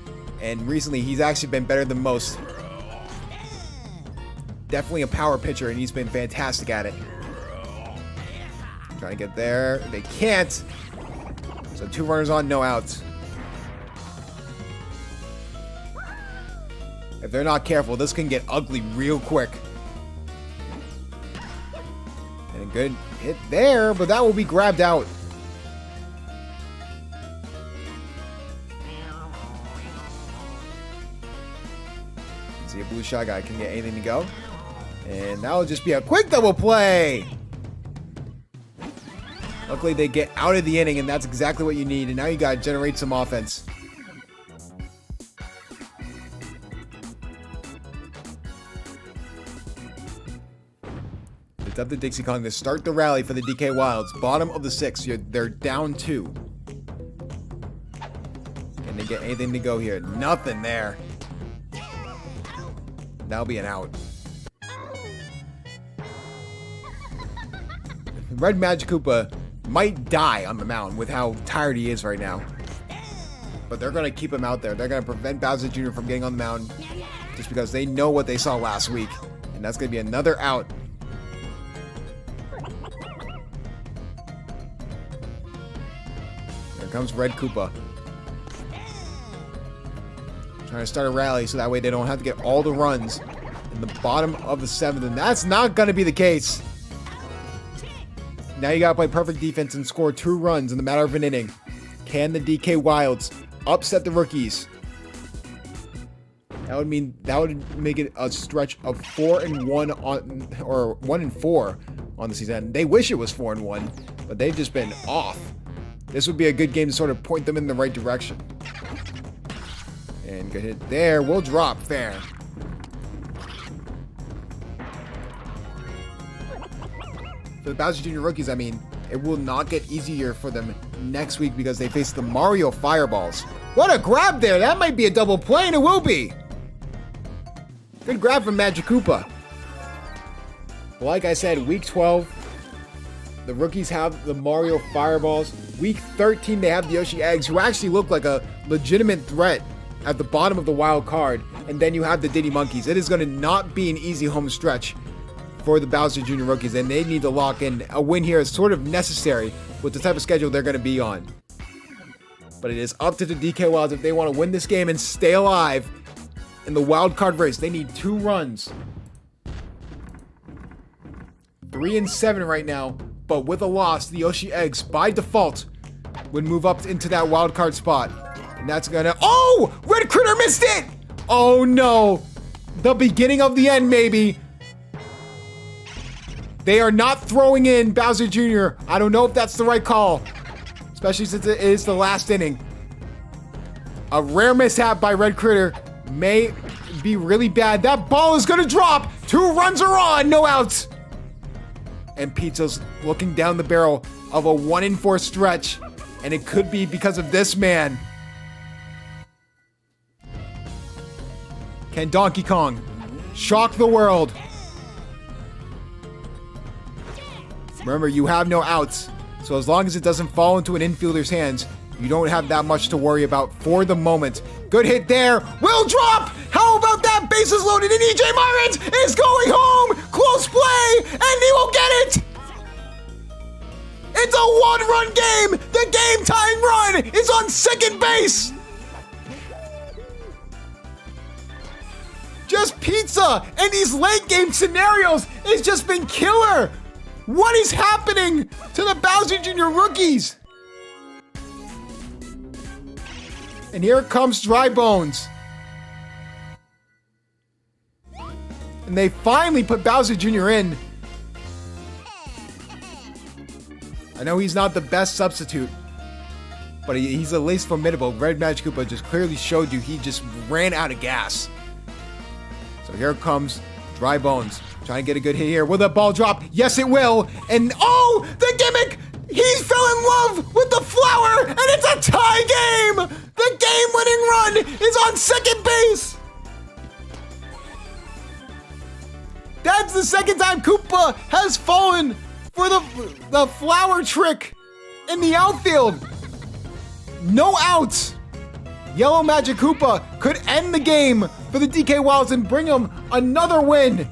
And recently, he's actually been better than most. Definitely a power pitcher, and he's been fantastic at it. Trying to get there. They can't. So 2 runners on, no outs. If they're not careful, this can get ugly real quick. And a good hit there, but that will be grabbed out. See if Blue Shy Guy can get anything to go. And that'll just be a quick double play. Luckily, they get out of the inning, and that's exactly what you need. And now you got to generate some offense. It's up to Dixie Kong to start the rally for the DK Wilds. Bottom of the 6th. They're down 2. Can they get anything to go here? Nothing there. That'll be an out. Red Magikoopa might die on the mound with how tired he is right now. But they're going to keep him out there. They're going to prevent Bowser Jr. from getting on the mound just because they know what they saw last week. And that's going to be another out. Here comes Red Koopa. Trying to start a rally so that way they don't have to get all the runs in the bottom of the 7th. And that's not going to be the case. Now you got to play perfect defense and score 2 runs in the matter of an inning. Can the DK Wilds upset the Rookies? That would make it a stretch of 4-1 on, or 1-4 on the season. They wish it was 4-1, but they've just been off. This would be a good game to sort of point them in the right direction. And good hit there. We'll drop. Fair. For the Bowser Jr. Rookies, I mean, it will not get easier for them next week because they face the Mario Fireballs. What a grab there. That might be a double play, and it will be. Good grab from Magikoopa. But like I said, week 12, the Rookies have the Mario Fireballs. Week 13, they have the Yoshi Eggs, who actually look like a legitimate threat at the bottom of the wild card. And then you have the Diddy Monkeys. It is going to not be an easy home stretch for the Bowser Jr. Rookies, and they need to lock in. A win here is sort of necessary with the type of schedule they're going to be on. But it is up to the DK Wilds if they want to win this game and stay alive in the wild card race. They need 2 runs. 3-7 right now, but with a loss, the Yoshi Eggs by default would move up into that wild card spot. And that's gonna, oh! Red Critter missed it! Oh no! The beginning of the end, maybe. They are not throwing in Bowser Jr. I don't know if that's the right call, especially since it is the last inning. A rare mishap by Red Critter may be really bad. That ball is gonna drop. 2 runs are on, no outs. And Pizza's looking down the barrel of a 1-4 stretch, and it could be because of this man. Can Donkey Kong Shock the world. Remember, you have no outs. So as long as it doesn't fall into an infielder's hands, you don't have that much to worry about for the moment. Good hit there. Will drop. How about that? Bases loaded, and EJ Myrons is going home. Close play, and he will get it. It's a one-run game. The game-tying run is on second base. Just pizza, and these late-game scenarios has just been killer. What is happening to the Bowser Jr. rookies? And here comes Dry Bones. And they finally put Bowser Jr. in. I know he's not the best substitute, but he's at least formidable. Red Magic Koopa just clearly showed you he just ran out of gas. So here comes Dry Bones. Trying to get a good hit here. Will the ball drop? Yes, it will. And oh, the gimmick! He fell in love with the flower, and it's a tie game! The game-winning run is on second base! That's the second time Koopa has fallen for the flower trick in the outfield. No outs. Yellow Magic Koopa could end the game for the DK Wilds and bring them another win.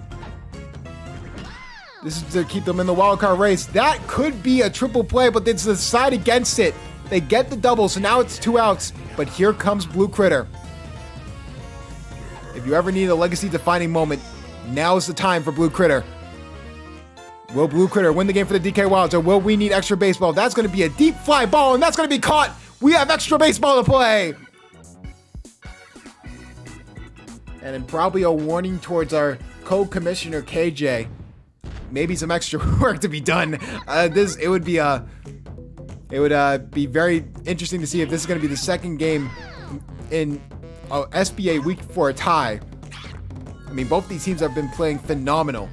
This is to keep them in the wildcard race. That could be a triple play, but it's the side against it. They get the double, so now it's 2 outs. But here comes Blue Critter. If you ever need a legacy-defining moment, now is the time for Blue Critter. Will Blue Critter win the game for the DK Wilds, or will we need extra baseball? That's going to be a deep fly ball, and that's going to be caught. We have extra baseball to play. And then probably a warning towards our co-commissioner, KJ. Maybe some extra work to be done. It would be very interesting to see if this is going to be the second game in SBA week for a tie. I mean, both these teams have been playing phenomenal.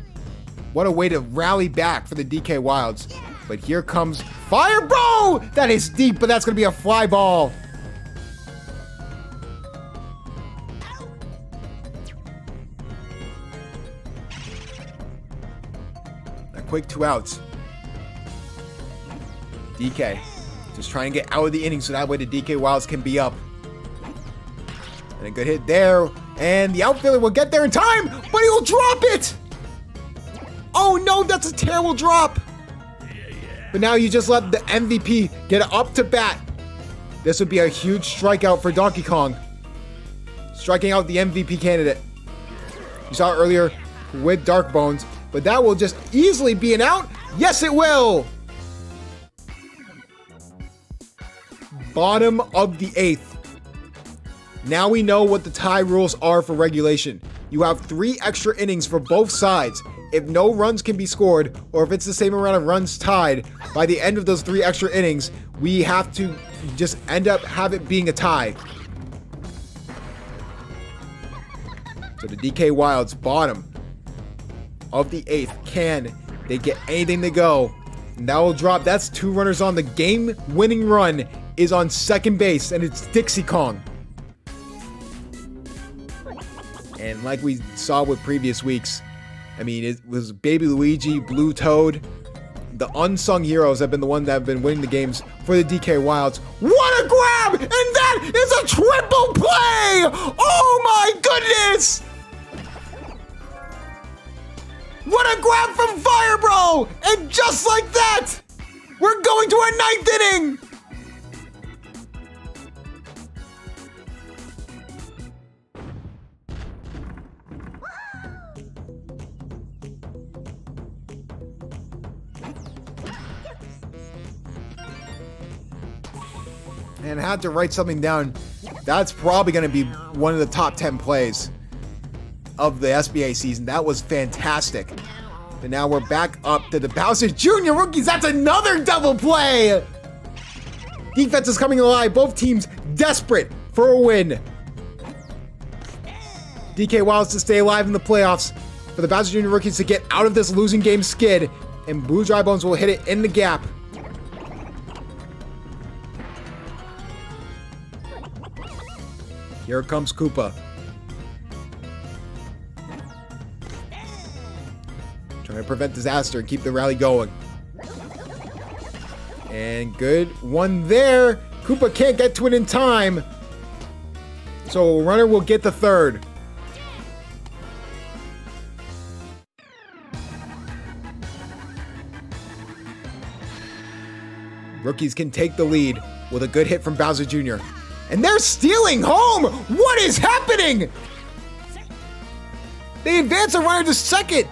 What a way to rally back for the DK Wilds. But here comes Fire Bro! That is deep, but that's going to be a fly ball. Quick 2 outs. DK just trying to get out of the inning so that way the DK Wilds can be up. And a good hit there. And the outfielder will get there in time, but he will drop it. Oh no, that's a terrible drop. But now you just let the MVP get up to bat. This would be a huge strikeout for Donkey Kong. Striking out the MVP candidate. You saw it earlier with Dark Bones. But that will just easily be an out. Yes, it will. Bottom of the 8th. Now we know what the tie rules are for regulation. You have 3 extra innings for both sides. If no runs can be scored, or if it's the same amount of runs tied, by the end of those 3 extra innings, we have to just have it being a tie. So the DK Wilds, bottom of the 8th. Can they get anything to go? And that will drop. That's 2 runners on. The game-winning run is on second base, and it's Dixie Kong. And like we saw with previous weeks, I mean, it was Baby Luigi, Blue Toad. The unsung heroes have been the ones that have been winning the games for the DK Wilds. What a grab! And that is a triple play! Oh my goodness! What a grab from Fire Bro! And just like that, we're going to a 9th inning! And I had to write something down. That's probably going to be one of the top 10 plays of the SBA season. That was fantastic. And now we're back up to the Bowser Jr. rookies. That's another double play. Defense is coming alive. Both teams desperate for a win. DK Wilds to stay alive in the playoffs. For the Bowser Jr. rookies to get out of this losing game skid. And Blue Dry Bones will hit it in the gap. Here comes Koopa. prevent disaster and keep the rally going. And good one there. Koopa can't get to it in time. So runner will get the third. Rookies can take the lead with a good hit from Bowser Jr. And they're stealing home! What is happening? They advance a runner to second.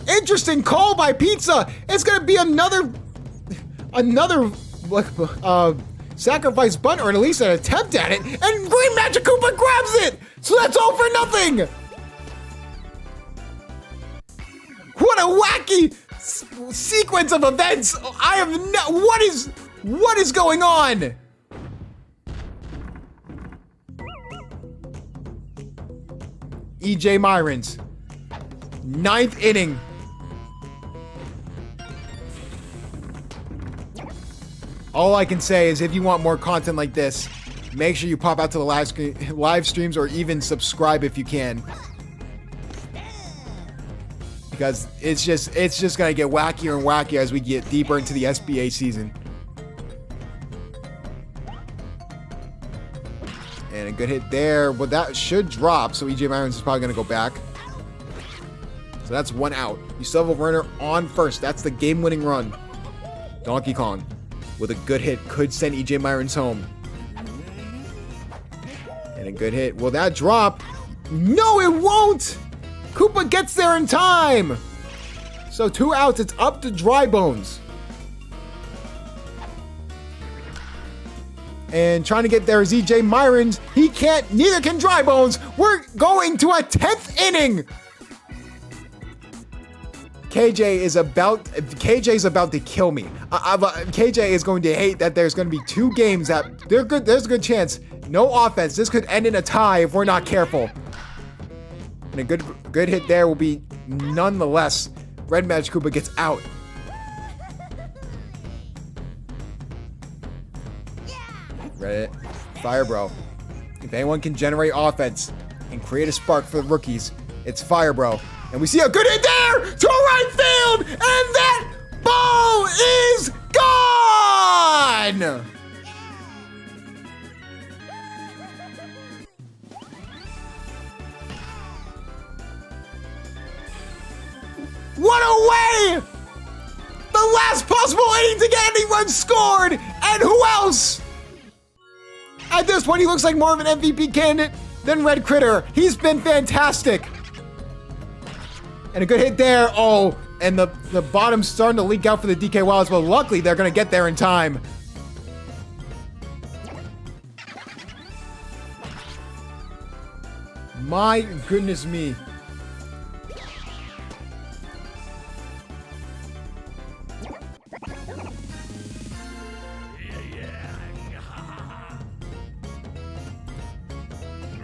Interesting call by Pizza. It's gonna be another sacrifice bunt, or at least an attempt at it, and Green Magic Koopa grabs it! So that's all for nothing! What a wacky sequence of events! I have no, what is going on? EJ Myrons, 9th inning. All I can say is if you want more content like this, make sure you pop out to the live streams or even subscribe if you can. Because it's just gonna get wackier and wackier as we get deeper into the SBA season. And a good hit there. Well, that should drop, so EJ Myrons is probably gonna go back. So that's one out. You still have a runner on first. That's the game-winning run. Donkey Kong with a good hit could send EJ Myrons home. And a good hit. Will that drop? No, it won't! Koopa gets there in time! So 2 outs, it's up to Dry Bones. And trying to get there is EJ Myrons. He can't, neither can Dry Bones. We're going to a 10th inning! KJ's about to kill me. KJ is going to hate that there's going to be 2 games that there's a good chance. No offense. This could end in a tie if we're not careful. And a good hit there will be nonetheless. Red Magic Koopa gets out. Reddit, Fire Bro. If anyone can generate offense and create a spark for the rookies, it's Fire Bro. And we see a good hit there to right field, and that ball is gone! What a way! The last possible inning to get any runs scored, and who else? At this point, he looks like more of an MVP candidate than Red Critter. He's been fantastic. And a good hit there. Oh, and the bottom's starting to leak out for the DK Wilds, but luckily they're going to get there in time. My goodness me.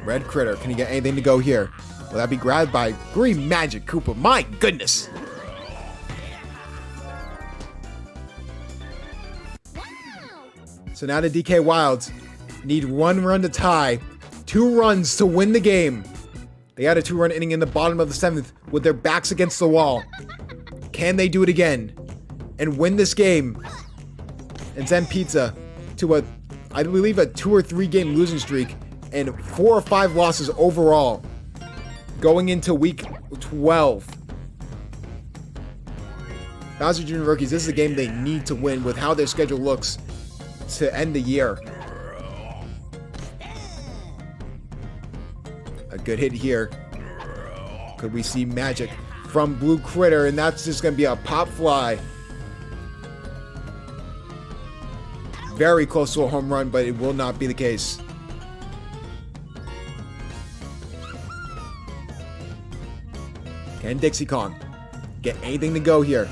Red Critter, can he get anything to go here? Will that be grabbed by Green Magic Koopa? My goodness! So now the DK Wilds need 1 run to tie, 2 runs to win the game. They had a 2-run inning in the bottom of the 7th with their backs against the wall. Can they do it again and win this game and send Pizza to I believe a 2 or 3 game losing streak and 4 or 5 losses overall going into week 12. Bowser Jr. Rookies, this is a game they need to win with how their schedule looks to end the year. A good hit here. Could we see magic from Blue Critter? And that's just going to be a pop fly. Very close to a home run, but it will not be the case. Can Dixie Kong get anything to go here?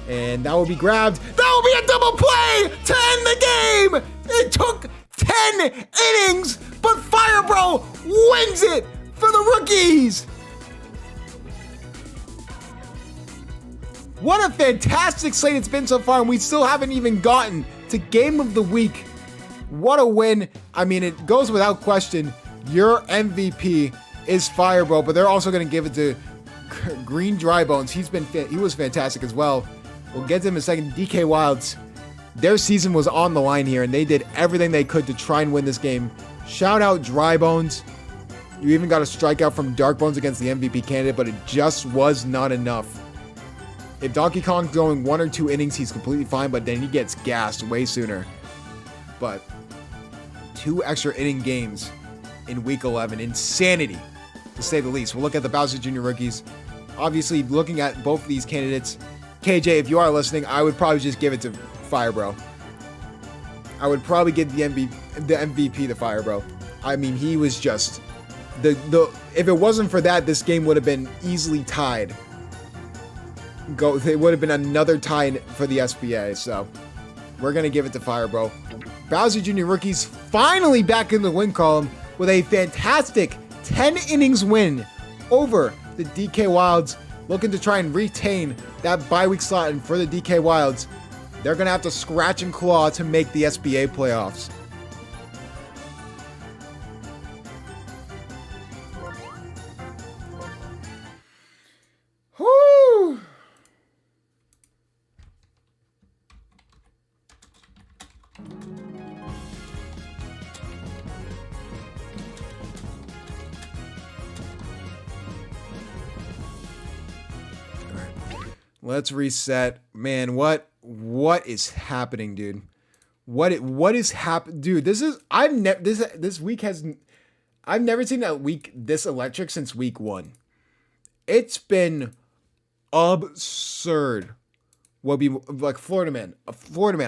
And that will be grabbed. That will be a double play to end the game. It took 10 innings, but Fire Bro wins it for the rookies. What a fantastic slate it's been so far, and we still haven't even gotten to Game of the Week What a win. I mean, it goes without question. Your MVP is Firebro, but they're also going to give it to Green Drybones. He was fantastic as well. We'll get to him in a second. DK Wilds, their season was on the line here, and they did everything they could to try and win this game. Shout out Drybones. You even got a strikeout from Darkbones against the MVP candidate, but it just was not enough. If Donkey Kong's going 1 or 2 innings, he's completely fine, but then he gets gassed way sooner. But 2 extra inning games in week 11. Insanity, to say the least. We'll look at the Bowser Jr. rookies. Obviously, looking at both of these candidates, KJ, if you are listening, I would probably just give it to Firebro. I would probably give the MVP to Firebro. I mean, he was just if it wasn't for that, this game would have been easily tied. It would have been another tie for the SBA. So we're gonna give it to Firebro. Bowser Jr. rookies finally back in the win column with a fantastic 10 innings win over the DK Wilds, looking to try and retain that bye week slot. And for the DK Wilds, they're going to have to scratch and claw to make the SBA playoffs. Whoo! Let's reset. Man, what is happening, dude? What is happening, dude? This week I've never seen a week this electric since week 1. It's been absurd. What be like Florida man.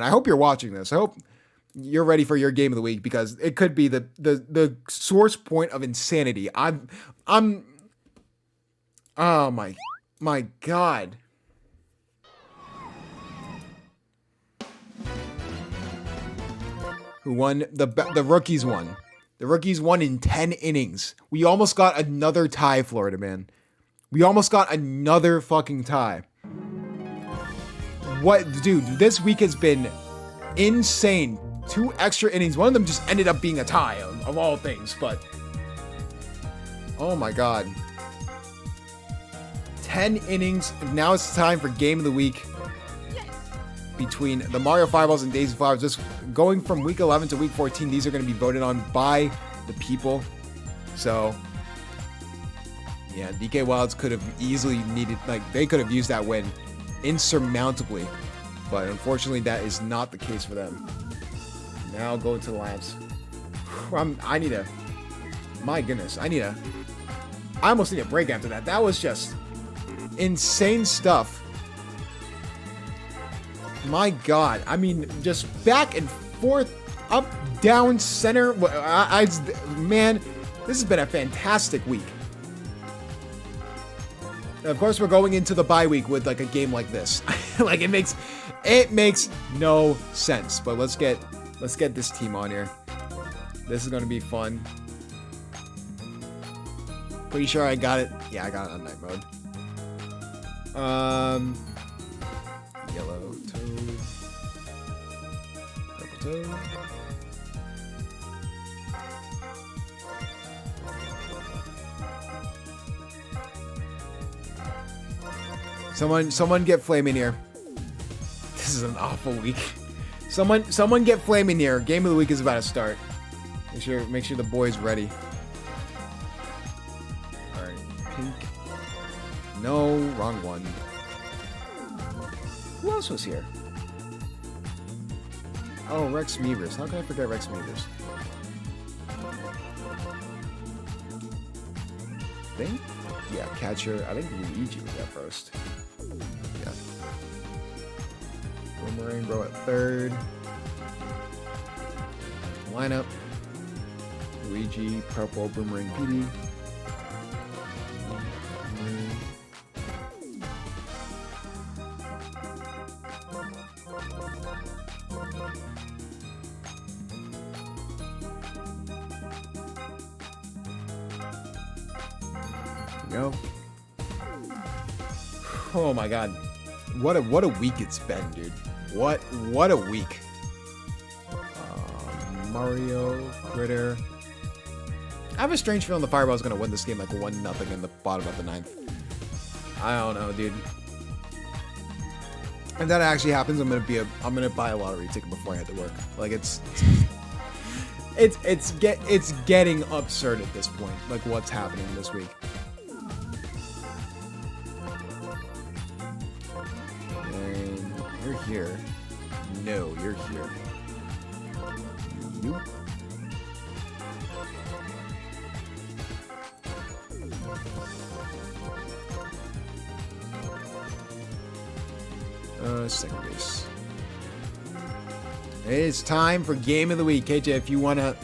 I hope you're watching this. I hope you're ready for your game of the week, because it could be the source point of insanity. Oh my God. Who won? The rookies won. The rookies won in 10 innings. We almost got another tie, Florida man. We almost got another fucking tie. What, dude? This week has been insane. 2 extra innings. One of them just ended up being a tie, of all things. But oh my God. 10 innings. Now it's time for game of the week. Between the Mario Fireballs and Daisy Flowers, just going from week 11 to week 14, these are going to be voted on by the people. So, yeah, DK Wilds could have easily they could have used that win insurmountably, but unfortunately, that is not the case for them. Now go into the labs. I almost need a break after that. That was just insane stuff. My God, I mean, just back and forth, up, down, center. Man, this has been a fantastic week. And of course, we're going into the bye week with like a game like this. Like it makes no sense. But let's get this team on here. This is gonna be fun. Pretty sure I got it. Yeah, I got it on night mode. Yellow toad, purple toad. Someone get Flame in here. This is an awful week. Someone get Flame in here. Game of the week is about to start. Make sure the boy's ready. All right, pink. No, wrong one. Who else was here? Oh, Rex Meavers. How can I forget Rex Meavers? I think? Yeah, catcher. I think Luigi was at first. Yeah. Boomerang Bro at third. Lineup. Luigi, purple, Boomerang PD. Go. Oh my God, what a week it's been, dude. What a week. Mario, Critter. I have a strange feeling the Fireball is going to win this game like 1-0 in the bottom of the 9th. I don't know, dude. If that actually happens, I'm gonna buy a lottery ticket before I head to work. Like it's getting absurd at this point. Like what's happening this week. And you're here. No, you're here. You. Second base. It's time for Game of the Week. KJ, if you want to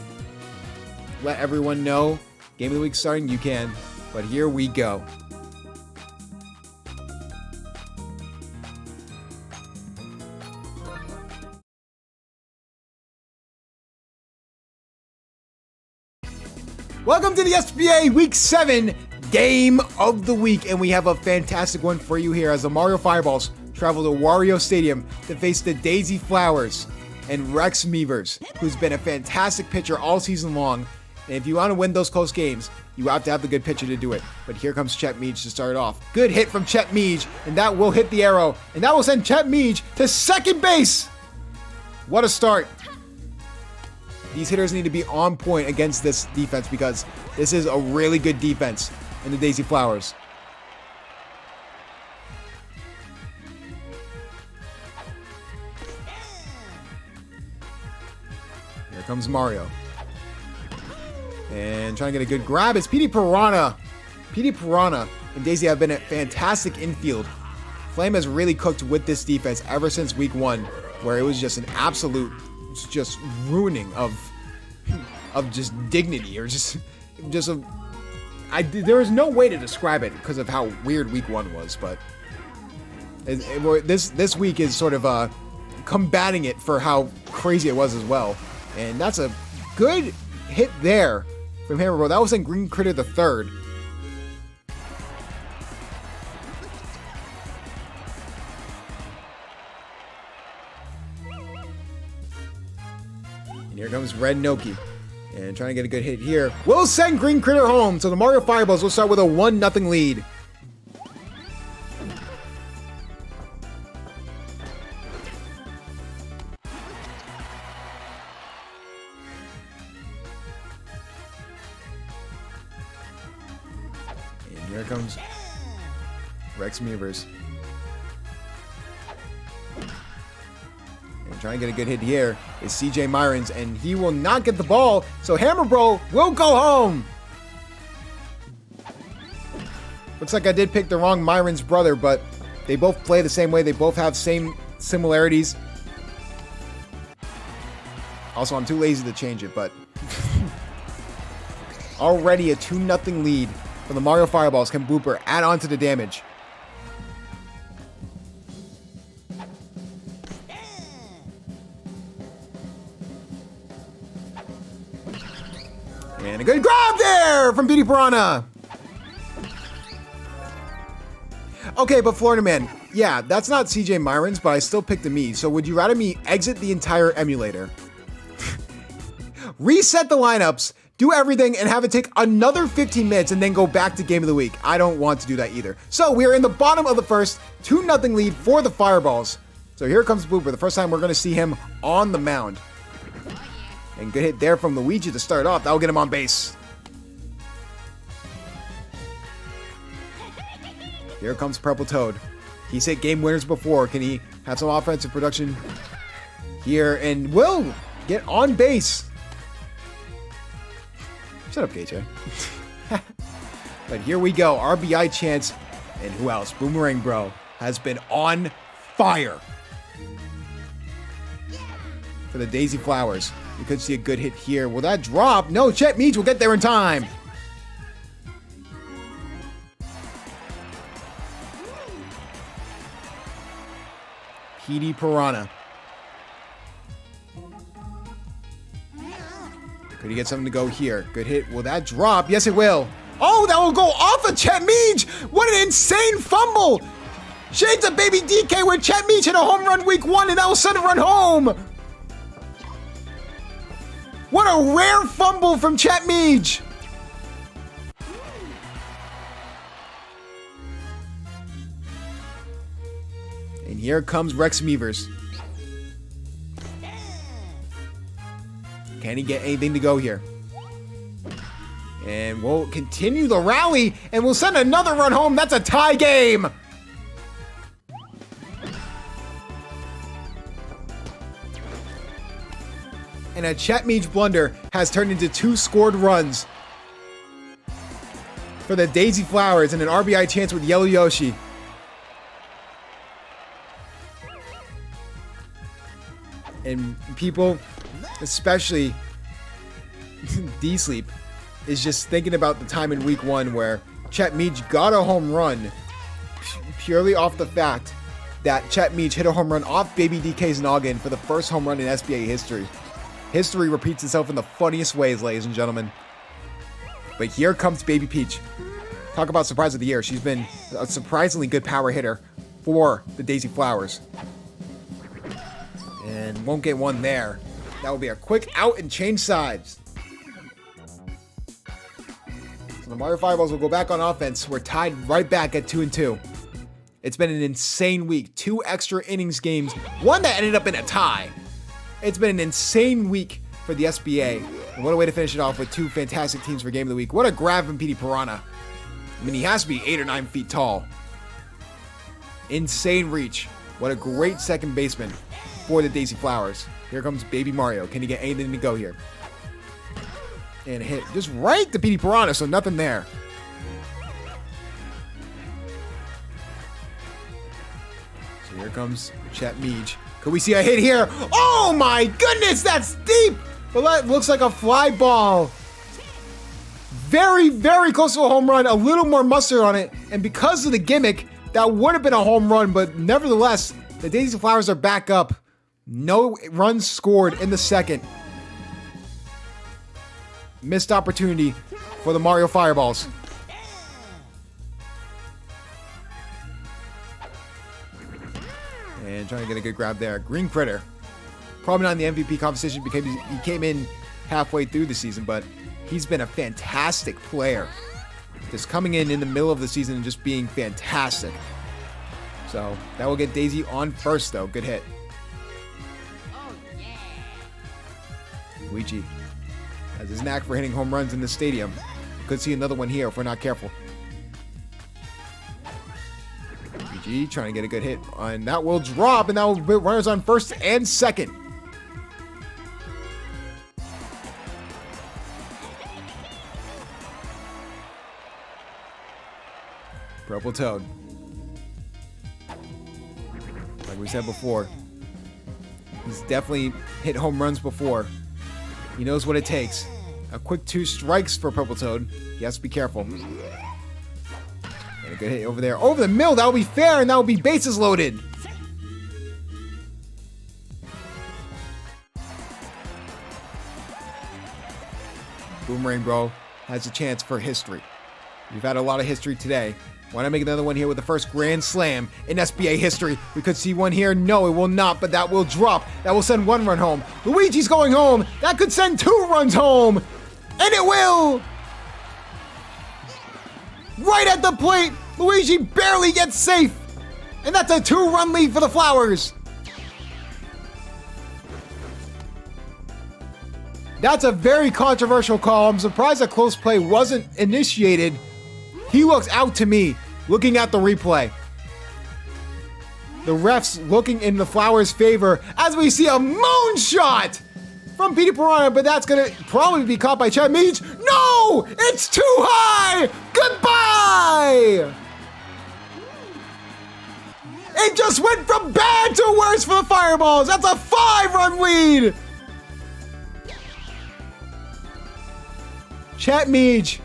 let everyone know Game of the Week starting, you can. But here we go. Welcome to the SBA Week 7 Game of the Week. And we have a fantastic one for you here as the Mario Fireballs travel to Wario Stadium to face the Daisy Flowers and Rex Meavers, who's been a fantastic pitcher all season long. And if you want to win those close games, you have to have the good pitcher to do it. But here comes Chet Meej to start off. Good hit from Chet Meej, and that will hit the arrow, and that will send Chet Meej to second base. What a start. These hitters need to be on point against this defense because this is a really good defense in the Daisy Flowers. Here comes Mario. And trying to get a good grab is Petey Piranha. Petey Piranha and Daisy have been a fantastic infield. Flame has really cooked with this defense ever since week 1, where it was just an absolute just ruining of just dignity or there was no way to describe it because of how weird week 1 was, but this week is sort of combating it for how crazy it was as well. And that's a good hit there from Hammer Bro. That was in Green Critter the third. And here comes Red Noki. And trying to get a good hit here. We'll send Green Critter home. So the Mario Fireballs will start with a 1-0 lead. And here comes Rex Meavers. And trying to get a good hit here is CJ Myrons, and he will not get the ball, so Hammer Bro will go home. Looks like I did pick the wrong Myrons brother, but they both play the same way. They both have same similarities. Also, I'm too lazy to change it, but already a 2-0 lead for the Mario Fireballs. Can Booper add on to the damage? And a good grab there from Petey Piranha. Okay, but Florida Man, yeah, that's not CJ Myrons, but I still picked a me. So would you rather me exit the entire emulator, reset the lineups, do everything, and have it take another 15 minutes and then go back to Game of the Week? I don't want to do that either. So we are in the bottom of the first, 2-0 lead for the Fireballs. So here comes Booper, the first time we're going to see him on the mound. And good hit there from Luigi to start off. That'll get him on base. Here comes Purple Toad. He's hit game winners before. Can he have some offensive production here? And will get on base. Shut up, KJ. But here we go. RBI chance. And who else? Boomerang Bro has been on fire for the Daisy Flowers. You could see a good hit here. Will that drop? No, Chet Meej will get there in time. Petey Piranha. Could he get something to go here? Good hit. Will that drop? Yes, it will. Oh, that will go off of Chet Meej. What an insane fumble. Shades of baby DK where Chet Meej hit a home run week 1 and that will send a run home. What a rare fumble from Chet Meej. And here comes Rex Meevers. Can he get anything to go here? And we'll continue the rally, and we'll send another run home. That's a tie game. And a Chet Meej blunder has turned into 2 scored runs for the Daisy Flowers and an RBI chance with Yellow Yoshi. And people, especially D-Sleep, is just thinking about the time in week 1 where Chet Meej got a home run purely off the fact that Chet Meej hit a home run off Baby DK's noggin for the first home run in SBA history. History repeats itself in the funniest ways, ladies and gentlemen. But here comes Baby Peach. Talk about surprise of the year. She's been a surprisingly good power hitter for the Daisy Flowers. And won't get one there. That will be a quick out and change sides. So the Mario Fireballs will go back on offense. We're tied right back at 2-2. It's been an insane week. 2 extra innings games. One that ended up in a tie. It's been an insane week for the SBA. And what a way to finish it off with 2 fantastic teams for Game of the Week. What a grab from Petey Piranha. I mean, he has to be 8 or 9 feet tall. Insane reach. What a great second baseman for the Daisy Flowers. Here comes Baby Mario. Can he get anything to go here? And hit just right to Petey Piranha, so nothing there. So here comes Chet Meej. Could we see a hit here? Oh my goodness, that's deep! Well, that looks like a fly ball. Very, very close to a home run. A little more mustard on it. And because of the gimmick, that would have been a home run. But nevertheless, the Daisy Flowers are back up. No runs scored in the second. Missed opportunity for the Mario Fireballs. And trying to get a good grab there. Green Critter. Probably not in the MVP conversation because he came in halfway through the season, but he's been a fantastic player. Just coming in the middle of the season and just being fantastic. So that will get Daisy on first, though. Good hit. Luigi has his knack for hitting home runs in the stadium. Could see another one here if we're not careful. Luigi trying to get a good hit, and that will drop, and that will put runners on first and second. Purple Toad. Like we said before, he's definitely hit home runs before. He knows what it takes. A quick 2 strikes for Purple Toad. He has to be careful. And a good hit over there. Over the middle, that will be fair, and that will be bases loaded. Boomerang Bro has a chance for history. We've had a lot of history today. Why not make another one here with the first Grand Slam in SBA history? We could see one here. No, it will not, but that will drop. That will send 1 run home. Luigi's going home. That could send 2 runs home. And it will. Right at the plate. Luigi barely gets safe. And that's a 2-run lead for the Flowers. That's a very controversial call. I'm surprised a close play wasn't initiated. He looks out to me, looking at the replay. The refs looking in the Flowers' favor as we see a moonshot from Petey Piranha, but that's going to probably be caught by Chet Meej. No! It's too high! Goodbye! It just went from bad to worse for the Fireballs. That's a 5-run lead. Chet Meej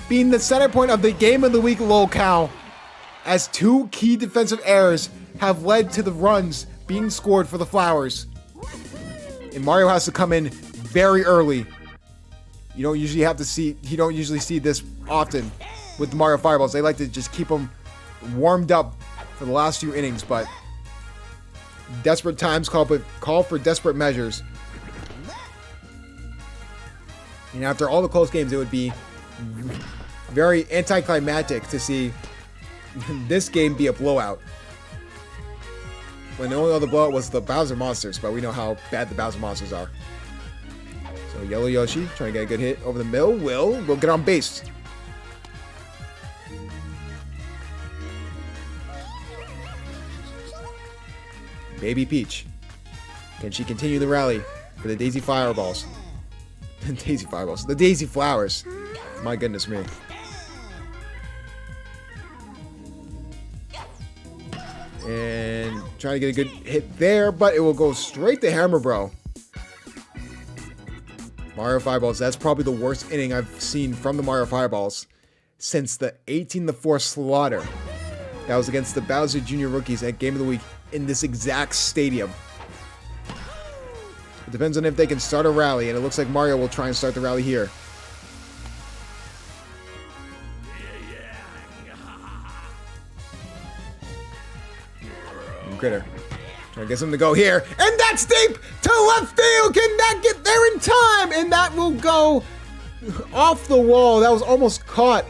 being the center point of the Game of the Week lolcow, as 2 key defensive errors have led to the runs being scored for the Flowers. And Mario has to come in very early. You don't usually see this often with the Mario Fireballs. They like to just keep them warmed up for the last few innings, but desperate times call for desperate measures. And after all the close games, it would be very anticlimactic to see this game be a blowout. When the only other blowout was the Bowser Monsters, but we know how bad the Bowser Monsters are. So Yellow Yoshi trying to get a good hit over the middle. Will get on base. Baby Peach. Can she continue the rally for the Daisy Fireballs? Daisy Fireballs. The Daisy Flowers. My goodness me. And trying to get a good hit there, but it will go straight to Hammer Bro. Mario Fireballs, that's probably the worst inning I've seen from the Mario Fireballs since the 18-4 slaughter that was against the Bowser Jr. rookies at Game of the Week in this exact stadium. It depends on if they can start a rally, and it looks like Mario will try and start the rally here. Critter trying to get something to go here, and that's deep to left field. Can that get there in time? And that will go off the wall. That was almost caught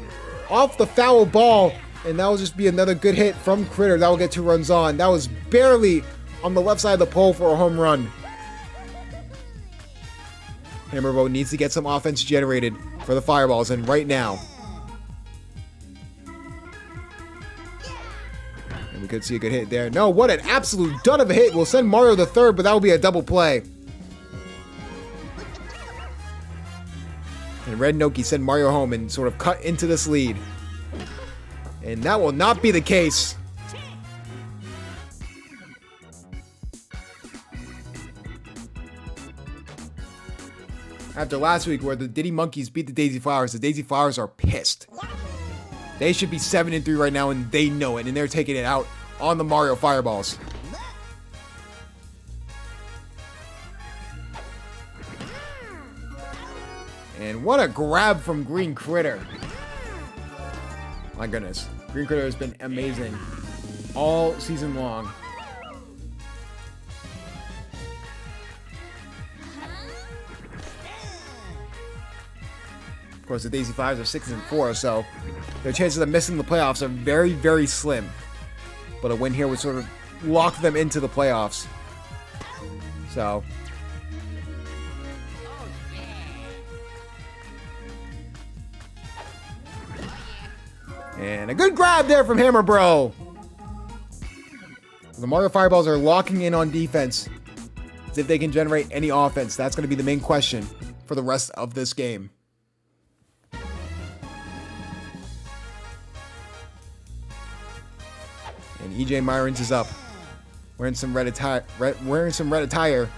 off the foul ball, and that will just be another good hit from Critter. That will get 2 runs on. That was barely on the left side of the pole for a home run. Hammerbow needs to get some offense generated for the Fireballs, and right now. And we could see a good hit there. No, what an absolute dud of a hit. We'll send Mario to third, but that will be a double play. And Red Noki send Mario home and sort of cut into this lead. And that will not be the case. After last week where the Diddy Monkeys beat the Daisy Flowers are pissed. They should be 7-3 right now, and they know it, and they're taking it out on the Mario Fireballs. And what a grab from Green Critter. My goodness. Green Critter has been amazing all season long. Of course, the Daisy Flyers are 6-4, so their chances of missing the playoffs are very, very slim. But a win here would sort of lock them into the playoffs. So. And a good grab there from Hammer Bro. The Mario Fireballs are locking in on defense. As if they can generate any offense. That's going to be the main question for the rest of this game. And EJ Myrons is up, wearing some red attire,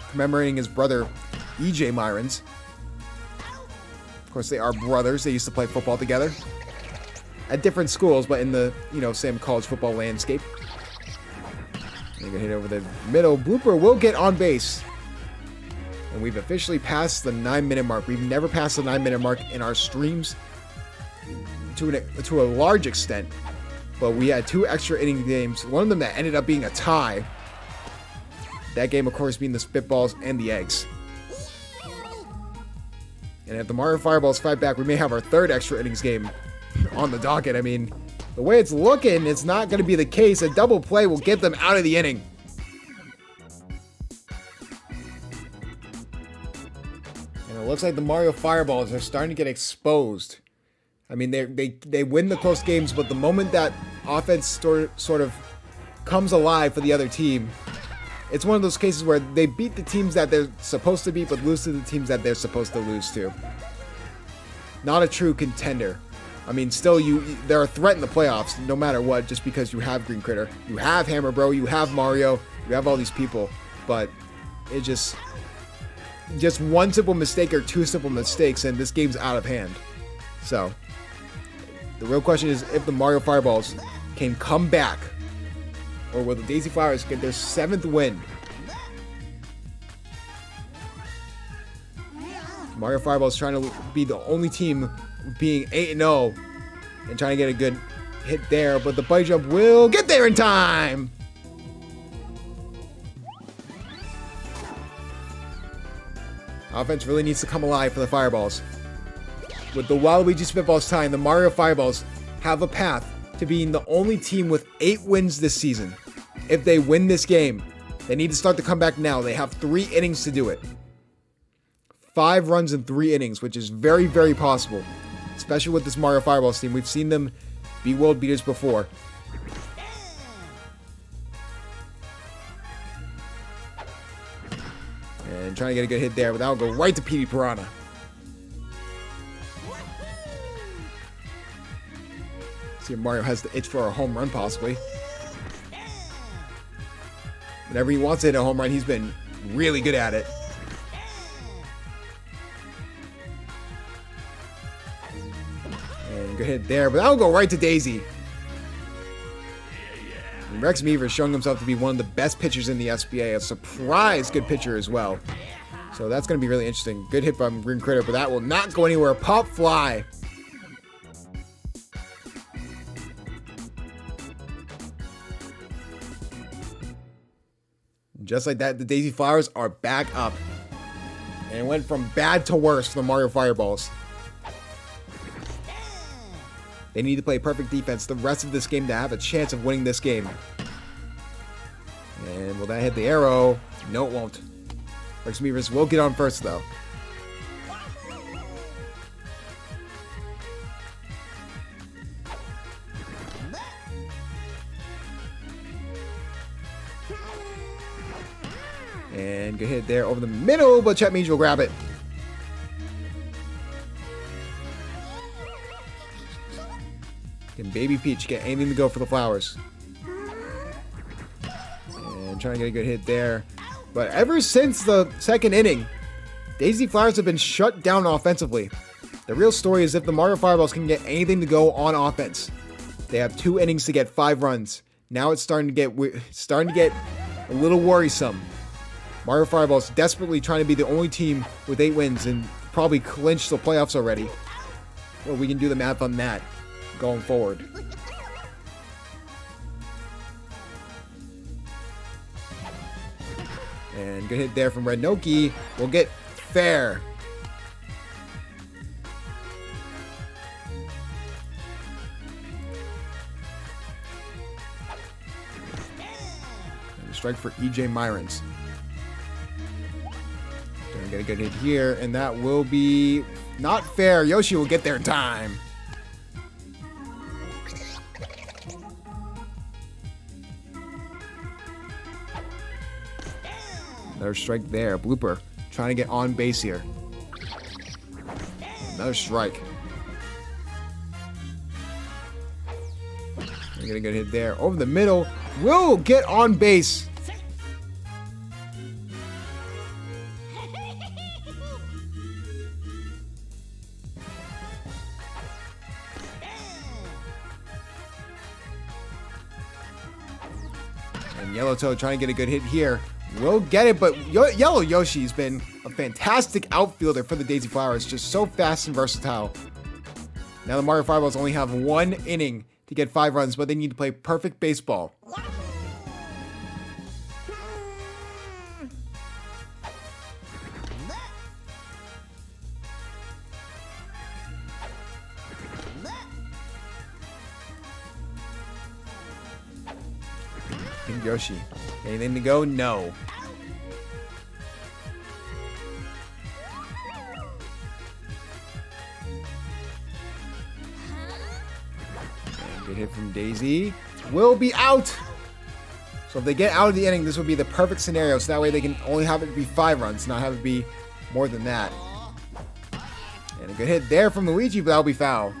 commemorating his brother, EJ Myrons. Of course, they are brothers. They used to play football together at different schools, but in the same college football landscape. They're gonna hit over the middle. Blooper will get on base, and we've officially passed the 9-minute mark. We've never passed the 9-minute mark in our streams to a large extent. But we had 2 extra inning games, one of them that ended up being a tie. That game, of course, being the Spitballs and the Eggs. And if the Mario Fireballs fight back, we may have our 3rd extra innings game on the docket. I mean, the way it's looking, it's not going to be the case. A double play will get them out of the inning. And it looks like the Mario Fireballs are starting to get exposed. I mean, they win the close games, but the moment that offense sort of comes alive for the other team, it's one of those cases where they beat the teams that they're supposed to beat, but lose to the teams that they're supposed to lose to. Not a true contender. I mean, still, they're a threat in the playoffs, no matter what, just because you have Green Critter, you have Hammer Bro, you have Mario, you have all these people, but it just one simple mistake or 2 simple mistakes, and this game's out of hand. So. The real question is if the Mario Fireballs can come back, or will the Daisy Flowers get their 7th win? Mario Fireballs trying to be the only team being 8-0 and trying to get a good hit there, but the bungee jump will get there in time. Offense really needs to come alive for the Fireballs. With the Waluigi Spitballs tying, the Mario Fireballs have a path to being the only team with 8 wins this season. If they win this game, they need to start the comeback now. They have 3 innings to do it. 5 runs in 3 innings, which is very, very possible. Especially with this Mario Fireballs team. We've seen them be world beaters before. And trying to get a good hit there, but that'll go right to Petey Piranha. See if Mario has the itch for a home run, possibly. Whenever he wants to hit a home run, he's been really good at it. And good hit there, but that'll go right to Daisy. And Rex Meaver showing himself to be one of the best pitchers in the SBA. A surprise good pitcher as well. So that's going to be really interesting. Good hit from Green Critter, but that will not go anywhere. Pop fly. Just like that, the Daisy Flowers are back up. And it went from bad to worse for the Mario Fireballs. They need to play perfect defense the rest of this game to have a chance of winning this game. And will that hit the arrow? No, it won't. Rex Meavers will get on first, though. And good hit there over the middle, but Chet Means will grab it. Can Baby Peach get anything to go for the Flowers? And trying to get a good hit there. But ever since the 2nd inning, Daisy Flowers have been shut down offensively. The real story is if the Mario Fireballs can get anything to go on offense. They have 2 innings to get 5 runs. Now it's starting to get a little worrisome. Mario Fireballs desperately trying to be the only team with 8 wins and probably clinch the playoffs already. Well, we can do the math on that going forward. And good hit there from Red Noki. We'll get fair. And a strike for EJ Myrons. Gonna get a good hit here, and that will be not fair. Yoshi will get there in time. Another strike there. Blooper trying to get on base here. Another strike. Get a good hit there. Over the middle. Will get on base. And Yellow Toad trying to get a good hit here. Will get it, but Yellow Yoshi's been a fantastic outfielder for the Daisy Flowers. Just so fast and versatile. Now the Mario Fireballs only have 1 inning to get 5 runs, but they need to play perfect baseball. Pink Yoshi. Anything to go? No. And good hit from Daisy. Will be out. So if they get out of the inning, this would be the perfect scenario. So that way they can only have it be 5 runs, not have it be more than that. And a good hit there from Luigi, but that'll be foul.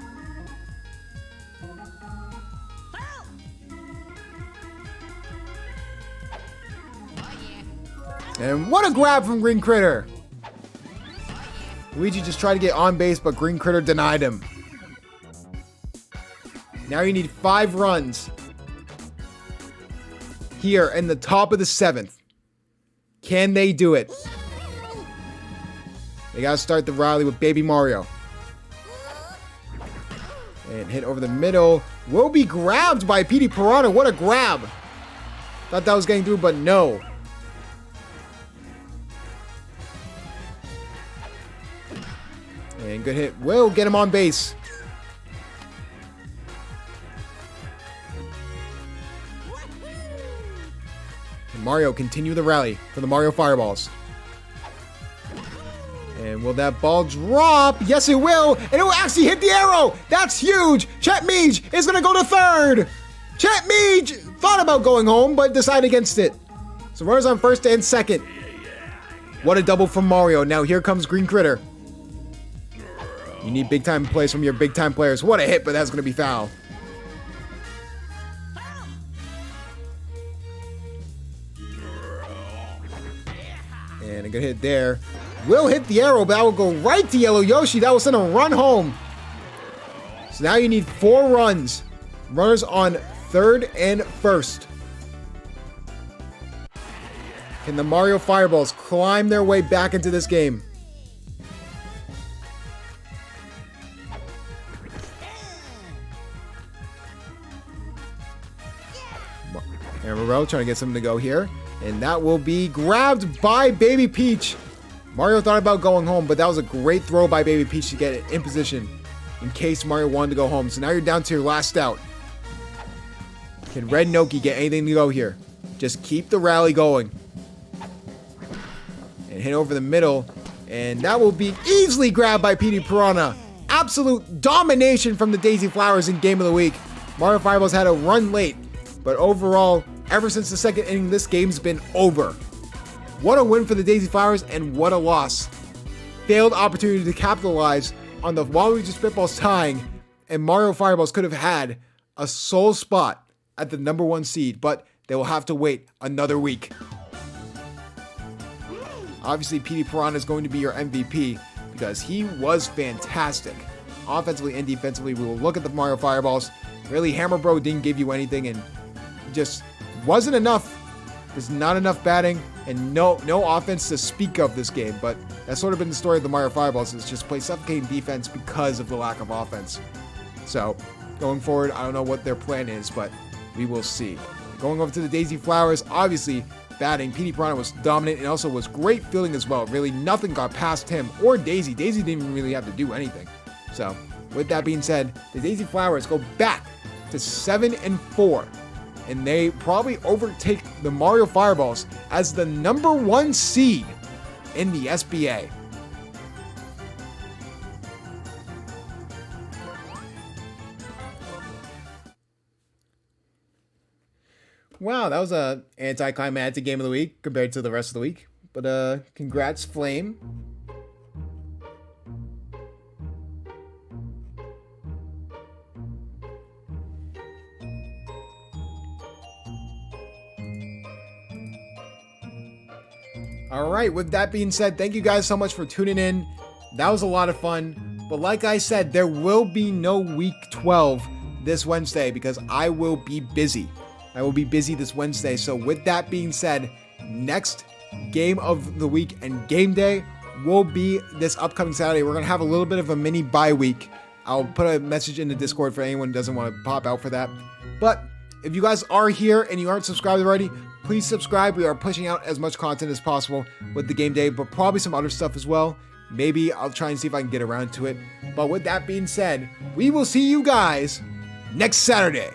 And what a grab from Green Critter! Luigi just tried to get on base, but Green Critter denied him. Now you need 5 runs here in the top of the 7th. Can they do it? They gotta start the rally with Baby Mario. And hit over the middle. Will be grabbed by Petey Piranha. What a grab! Thought that was getting through, but no. And good hit will get him on base. And Mario continue the rally for the Mario Fireballs. And will that ball drop? Yes, it will. And it will actually hit the arrow. That's huge. Chet Meej is going to go to third. Chet Meej thought about going home, but decided against it. So runners on first and second. What a double from Mario. Now here comes Green Critter. You need big time plays from your big time players. What a hit, but that's going to be foul. And a good hit there. Will hit the arrow, but that will go right to Yellow Yoshi. That will send a run home. So now you need 4 runs. Runners on third and first. Can the Mario Fireballs climb their way back into this game? Amarillo trying to get something to go here. And that will be grabbed by Baby Peach. Mario thought about going home, but that was a great throw by Baby Peach to get it in position in case Mario wanted to go home. So now you're down to your last out. Can Red Noki get anything to go here? Just keep the rally going. And hit over the middle. And that will be easily grabbed by Petey Piranha. Absolute domination from the Daisy Flowers in Game of the Week. Mario Fireballs had a run late, but overall, ever since the second inning, this game's been over. What a win for the Daisy Flowers and what a loss. Failed opportunity to capitalize on the Waluigi Spitballs tying, and Mario Fireballs could have had a sole spot at the #1 seed, but they will have to wait another week. Obviously, Petey Piranha is going to be your MVP because he was fantastic. Offensively and defensively, we will look at the Mario Fireballs. Really, Hammer Bro didn't give you anything and just wasn't enough. There's not enough batting and no offense to speak of this game, but that's sort of been the story of the Mario Fireballs, is just play suffocating defense because of the lack of offense. So going forward, I don't know what their plan is, but we will see. Going over to the Daisy Flowers, obviously batting, Petey Piranha was dominant and also was great fielding as well. Really nothing got past him or Daisy. Daisy didn't even really have to do anything. So with that being said, the Daisy Flowers go back to 7-4. And they probably overtake the Mario Fireballs as the #1 seed in the SBA. Wow, that was a anticlimactic game of the week compared to the rest of the week. But congrats, Flame. All right, with that being said, thank you guys so much for tuning in. That was a lot of fun. But like I said, there will be no week 12 this Wednesday because I will be busy. I will be busy this Wednesday. So with that being said, next game of the week and game day will be this upcoming Saturday. We're going to have a little bit of a mini bye week. I'll put a message in the Discord for anyone who doesn't want to pop out for that. But if you guys are here and you aren't subscribed already, please subscribe. We are pushing out as much content as possible with the game day, but probably some other stuff as well. Maybe I'll try and see if I can get around to it. But with that being said, we will see you guys next Saturday.